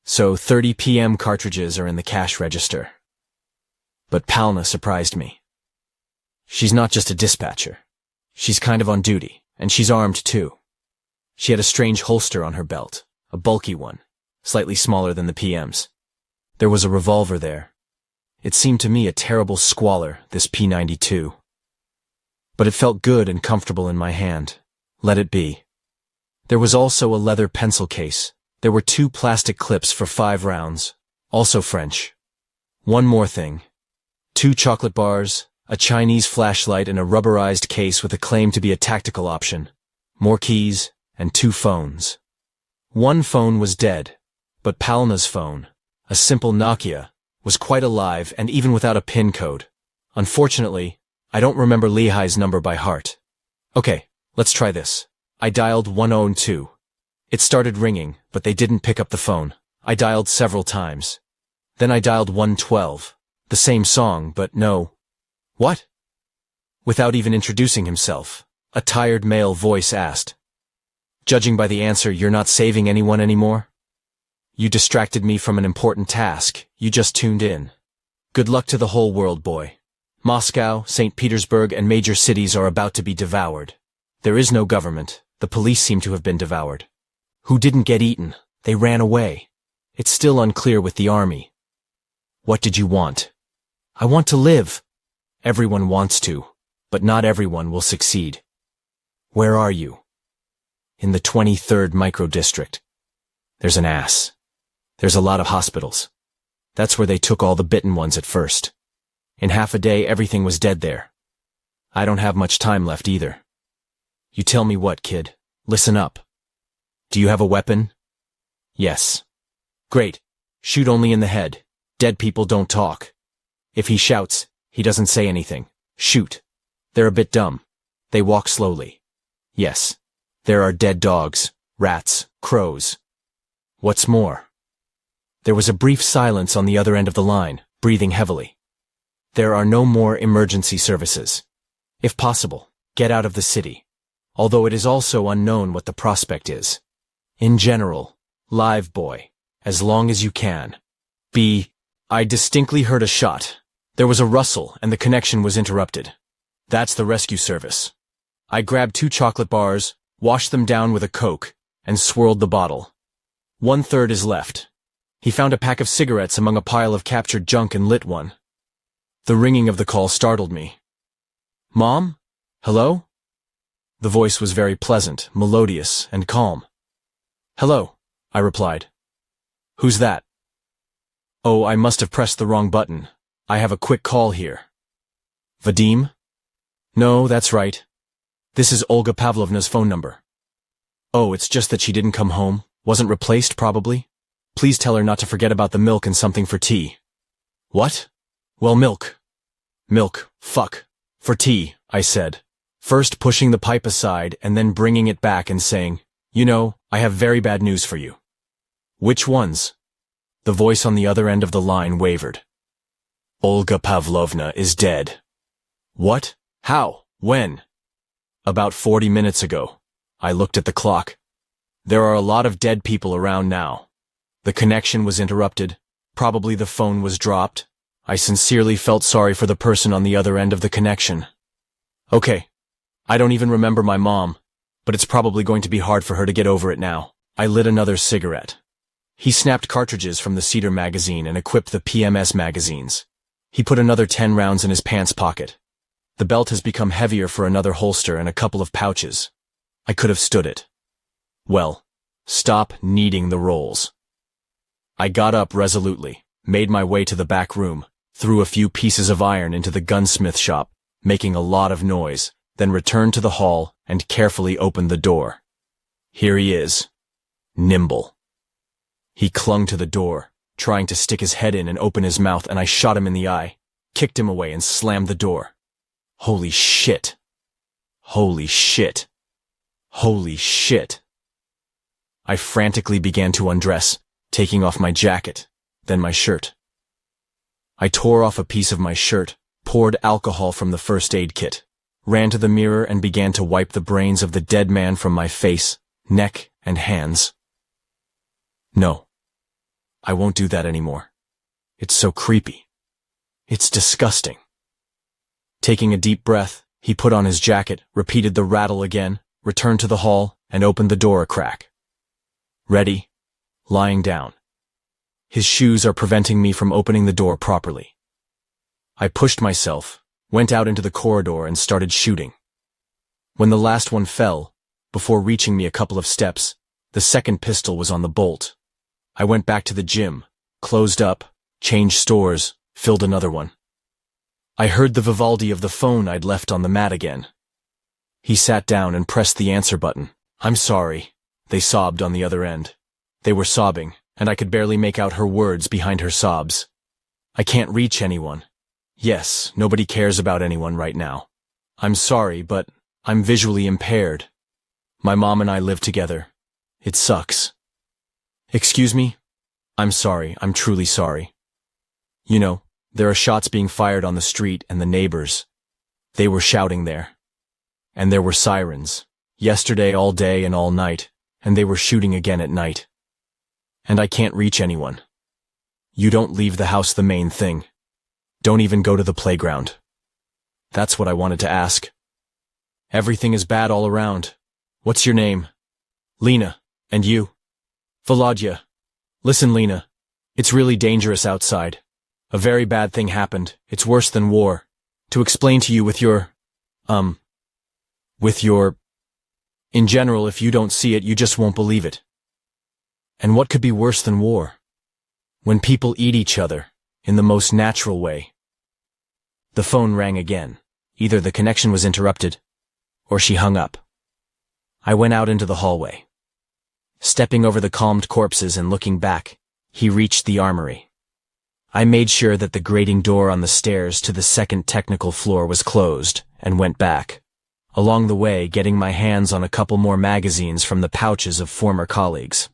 So 30 PM cartridges are in the cash register. But Palna surprised me. She's not just a dispatcher. She's kind of on duty, and she's armed too. She had a strange holster on her belt, a bulky one, slightly smaller than the PM's. There was a revolver there. It seemed to me a terrible squalor, this P92. But it felt good and comfortable in my hand. Let it be. There was also a leather pencil case. There were 2 plastic clips for 5 rounds, also French. One more thing. 2 chocolate bars, a Chinese flashlight in a rubberized case with a claim to be a tactical option, more keys, and 2 phones. One phone was dead, but Palna's phone, a simple Nokia, was quite alive and even without a PIN code. Unfortunately, I don't remember Lehigh's number by heart. Okay, let's try this. I dialed 102. It started ringing, but they didn't pick up the phone. I dialed several times. Then I dialed 112. The same song, but no. What? Without even introducing himself, a tired male voice asked. Judging by the answer, you're not saving anyone anymore? You distracted me from an important task. You just tuned in. Good luck to the whole world, boy. Moscow, St. Petersburg, and major cities are about to be devoured. There is no government. The police seem to have been devoured. Who didn't get eaten? They ran away. It's still unclear with the army. What did you want? I want to live. Everyone wants to, but not everyone will succeed. Where are you? In the 23rd micro-district. There's an ass. There's a lot of hospitals. That's where they took all the bitten ones at first. In half a day, everything was dead there. I don't have much time left either. You tell me what, kid. Listen up. Do you have a weapon? Yes. Great. Shoot only in the head. Dead people don't talk. If he shouts, he doesn't say anything. Shoot. They're a bit dumb. They walk slowly. Yes. There are dead dogs, rats, crows. What's more? There was a brief silence on the other end of the line, breathing heavily. There are no more emergency services. If possible, Get out of the city. Although it is also unknown what the prospect is. In general, live boy, as long as you can. B. I distinctly heard a shot. There was a rustle and the connection was interrupted. That's the rescue service. I grabbed 2 chocolate bars, washed them down with a Coke, and swirled the bottle. 1/3 is left. He found a pack of cigarettes among a pile of captured junk and lit one. The ringing of the call startled me. Mom? Hello? The voice was very pleasant, melodious, and calm. Hello, I replied. Who's that? Oh, I must have pressed the wrong button. I have a quick call here. Vadim? No, that's right. This is Olga Pavlovna's phone number. Oh, it's just that she didn't come home. Wasn't replaced, probably. Please tell her not to forget about the milk and something for tea. What? Well, milk. Milk, fuck. For tea, I said. First pushing the pipe aside and then bringing it back and saying, You know, I have very bad news for you. Which ones? The voice on the other end of the line wavered. Olga Pavlovna is dead. What? How? When? About 40 minutes ago. I looked at the clock. There are a lot of dead people around now. The connection was interrupted. Probably the phone was dropped. I sincerely felt sorry for the person on the other end of the connection. Okay. I don't even remember my mom, but it's probably going to be hard for her to get over it now. I lit another cigarette. He snapped cartridges from the Cedar magazine and equipped the PMS magazines. He put another 10 rounds in his pants pocket. The belt has become heavier for another holster and a couple of pouches. I could have stood it. Well, stop kneading the rolls. I got up resolutely, made my way to the back room, threw a few pieces of iron into the gunsmith shop, making a lot of noise, then returned to the hall and carefully opened the door. Here he is. Nimble. He clung to the door, trying to stick his head in and open his mouth, and I shot him in the eye, kicked him away and slammed the door. Holy shit. Holy shit. Holy shit. I frantically began to undress, taking off my jacket, then my shirt. I tore off a piece of my shirt, poured alcohol from the first aid kit, ran to the mirror and began to wipe the brains of the dead man from my face, neck, and hands. No. I won't do that anymore. It's so creepy. It's disgusting. Taking a deep breath, he put on his jacket, repeated the rattle again, returned to the hall, and opened the door a crack. Ready? Lying down. His shoes are preventing me from opening the door properly. I pushed myself, went out into the corridor and started shooting. When the last one fell, before reaching me a couple of steps, the second pistol was on the bolt. I went back to the gym, closed up, changed stores, filled another one. I heard the Vivaldi of the phone I'd left on the mat again. He sat down and pressed the answer button. I'm sorry, they sobbed on the other end. They were sobbing, and I could barely make out her words behind her sobs. I can't reach anyone. Yes, nobody cares about anyone right now. I'm sorry, but I'm visually impaired. My mom and I live together. It sucks. Excuse me? I'm sorry, I'm truly sorry. You know, there are shots being fired on the street and the neighbors. They were shouting there. And there were sirens. Yesterday all day and all night, and they were shooting again at night. And I can't reach anyone. You don't leave the house the main thing. Don't even go to the playground. That's what I wanted to ask. Everything is bad all around. What's your name? Lena. And you? Volodya. Listen, Lena. It's really dangerous outside. A very bad thing happened. It's worse than war. To explain to you with your... In general, if you don't see it, you just won't believe it. And what could be worse than war? When people eat each other, in the most natural way. The phone rang again. Either the connection was interrupted, or she hung up. I went out into the hallway. Stepping over the calmed corpses and looking back, he reached the armory. I made sure that the grating door on the stairs to the second technical floor was closed, and went back. Along the way, getting my hands on a couple more magazines from the pouches of former colleagues.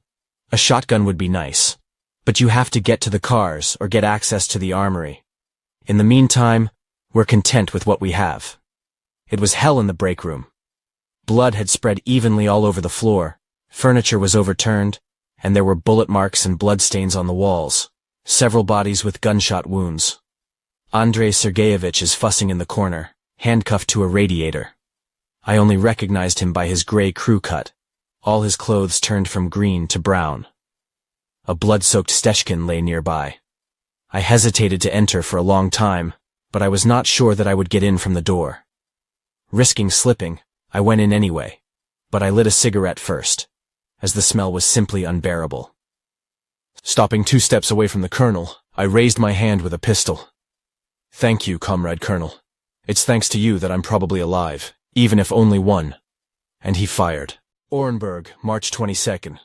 A shotgun would be nice, but you have to get to the cars or get access to the armory. In the meantime, we're content with what we have. It was hell in the break room. Blood had spread evenly all over the floor, furniture was overturned, and there were bullet marks and bloodstains on the walls, several bodies with gunshot wounds. Andrei Sergeyevich is fussing in the corner, handcuffed to a radiator. I only recognized him by his gray crew cut, all his clothes turned from green to brown. A blood-soaked Stechkin lay nearby. I hesitated to enter for a long time, but I was not sure that I would get in from the door. Risking slipping, I went in anyway, but I lit a cigarette first, as the smell was simply unbearable. Stopping 2 steps away from the colonel, I raised my hand with a pistol. "Thank you, Comrade Colonel. It's thanks to you that I'm probably alive, even if only one." And he fired. Orenburg, March 22nd.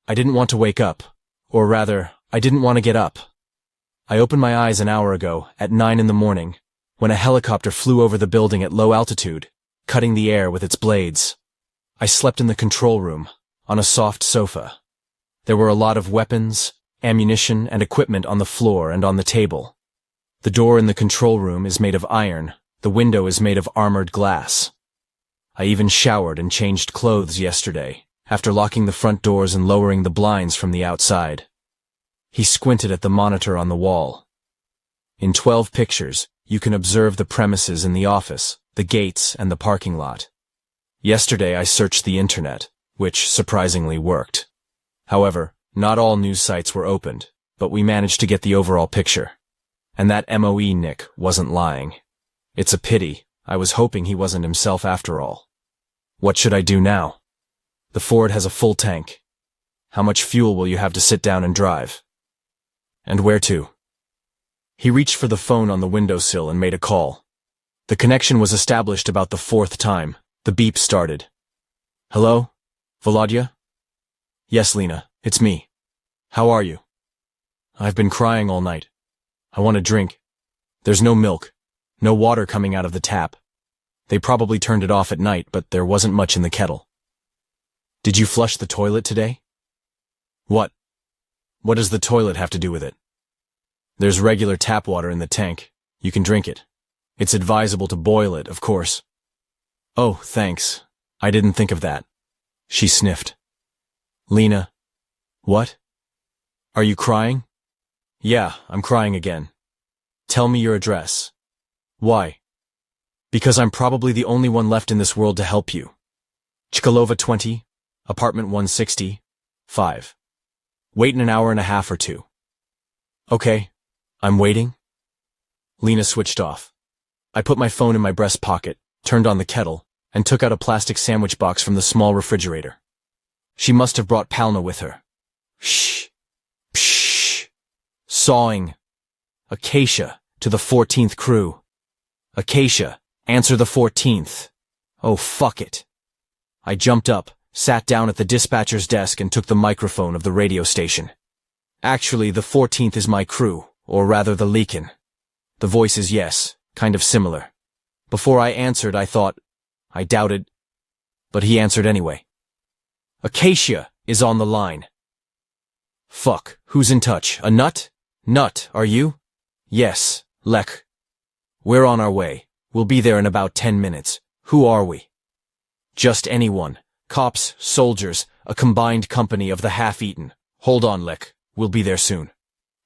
I didn't want to wake up, or rather, I didn't want to get up. I opened my eyes an hour ago, at 9 in the morning, when a helicopter flew over the building at low altitude, cutting the air with its blades. I slept in the control room, on a soft sofa. There were a lot of weapons, ammunition, and equipment on the floor and on the table. The door in the control room is made of iron, the window is made of armored glass. I even showered and changed clothes yesterday, after locking the front doors and lowering the blinds from the outside. He squinted at the monitor on the wall. In 12 pictures, you can observe the premises in the office, the gates, and the parking lot. Yesterday I searched the internet, which surprisingly worked. However, not all news sites were opened, but we managed to get the overall picture. And that MOE Nick wasn't lying. It's a pity. I was hoping he wasn't himself after all. What should I do now? The Ford has a full tank. How much fuel will you have to sit down and drive? And where to? He reached for the phone on the windowsill and made a call. The connection was established about the 4th time. The beep started. "Hello? Volodya?" "Yes, Lena, it's me. How are you?" "I've been crying all night. I want a drink. There's no milk, no water coming out of the tap. They probably turned it off at night, but there wasn't much in the kettle." "Did you flush the toilet today?" "What? What does the toilet have to do with it?" "There's regular tap water in the tank. You can drink it. It's advisable to boil it, of course." "Oh, thanks. I didn't think of that." She sniffed. "Lena." "What? Are you crying?" "Yeah, I'm crying again." "Tell me your address." "Why?" "Because I'm probably the only one left in this world to help you. Chkalova 20, apartment 160, 5. Wait in an hour and a half or 2. "Okay, I'm waiting." Lena switched off. I put my phone in my breast pocket, turned on the kettle, and took out a plastic sandwich box from the small refrigerator. She must have brought Palna with her. Shh. Pshh. Sawing. "Acacia, to the 14th crew. Acacia, answer the 14th. Oh, fuck it." I jumped up, sat down at the dispatcher's desk and took the microphone of the radio station. "Actually, the 14th is my crew, or rather the Leakin. The voice is yes, kind of similar. Before I answered, I thought, I doubted, but he answered anyway. "Acacia is on the line." "Fuck, who's in touch? A nut? Nut, are you?" "Yes, Lech. We're on our way. We'll be there in about 10 minutes. Who are we?" "Just anyone. Cops, soldiers, a combined company of the half-eaten. Hold on, Lech. We'll be there soon."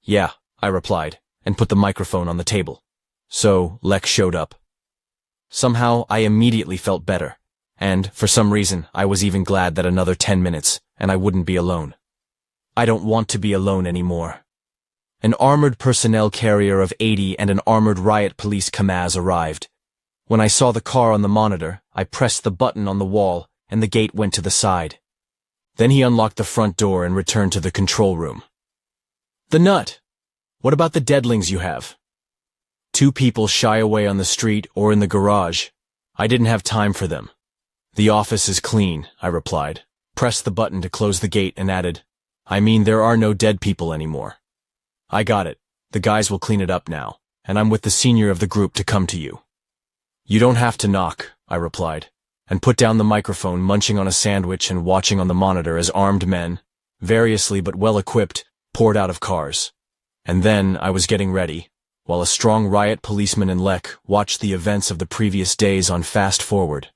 "Yeah," I replied, and put the microphone on the table. So, Lech showed up. Somehow, I immediately felt better, and, for some reason, I was even glad that another 10 minutes, and I wouldn't be alone. I don't want to be alone anymore. An armored personnel carrier of 80 and an armored riot police Kamaz arrived. When I saw the car on the monitor, I pressed the button on the wall, and the gate went to the side. Then he unlocked the front door and returned to the control room. "The nut! What about the deadlings you have?" "2 people shy away on the street or in the garage. I didn't have time for them." "The office is clean," I replied, pressed the button to close the gate and added, "I mean there are no dead people anymore." "I got it. The guys will clean it up now, and I'm with the senior of the group to come to you." "You don't have to knock," I replied, and put down the microphone, munching on a sandwich and watching on the monitor as armed men, variously but well-equipped, poured out of cars. And then I was getting ready, while a strong riot policeman in Lech watched the events of the previous days on fast forward.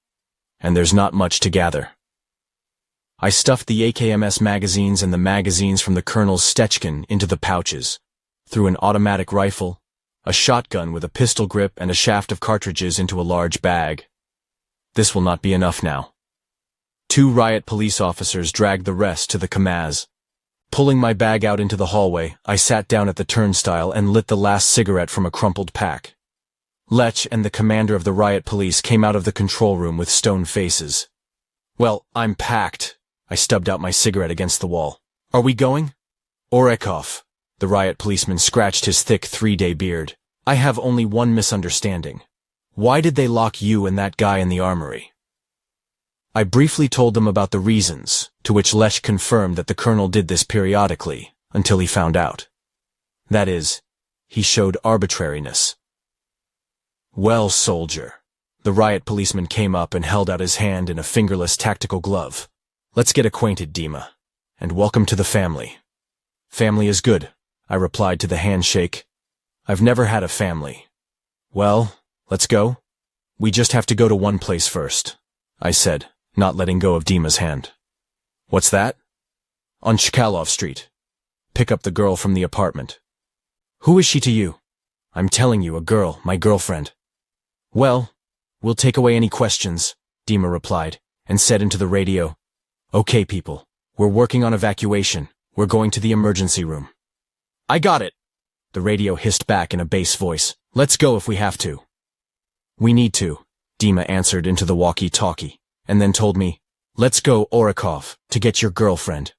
And there's not much to gather. I stuffed the AKMS magazines and the magazines from the Colonel's Stechkin into the pouches, threw an automatic rifle, a shotgun with a pistol grip and a shaft of cartridges into a large bag. This will not be enough now. 2 riot police officers dragged the rest to the Kamaz. Pulling my bag out into the hallway, I sat down at the turnstile and lit the last cigarette from a crumpled pack. Lech and the commander of the riot police came out of the control room with stone faces. "Well, I'm packed." I stubbed out my cigarette against the wall. "Are we going?" "Orekov." The riot policeman scratched his thick 3-day beard. "I have only one misunderstanding. Why did they lock you and that guy in the armory?" I briefly told them about the reasons, to which Lech confirmed that the colonel did this periodically, until he found out. That is, he showed arbitrariness. "Well, soldier." The riot policeman came up and held out his hand in a fingerless tactical glove. "Let's get acquainted, Dima, and welcome to the family." "Family is good," I replied to the handshake. "I've never had a family." "Well, let's go." "We just have to go to one place first," I said, not letting go of Dima's hand. "What's that?" "On Chkalov Street. Pick up the girl from the apartment." "Who is she to you?" "I'm telling you, a girl, my girlfriend." "Well, we'll take away any questions," Dima replied, and said into the radio, "Okay, people, we're working on evacuation. We're going to the emergency room." "I got it," the radio hissed back in a bass voice. "Let's go if we have to." "We need to," Dima answered into the walkie-talkie, and then told me, "Let's go, Orekov, to get your girlfriend."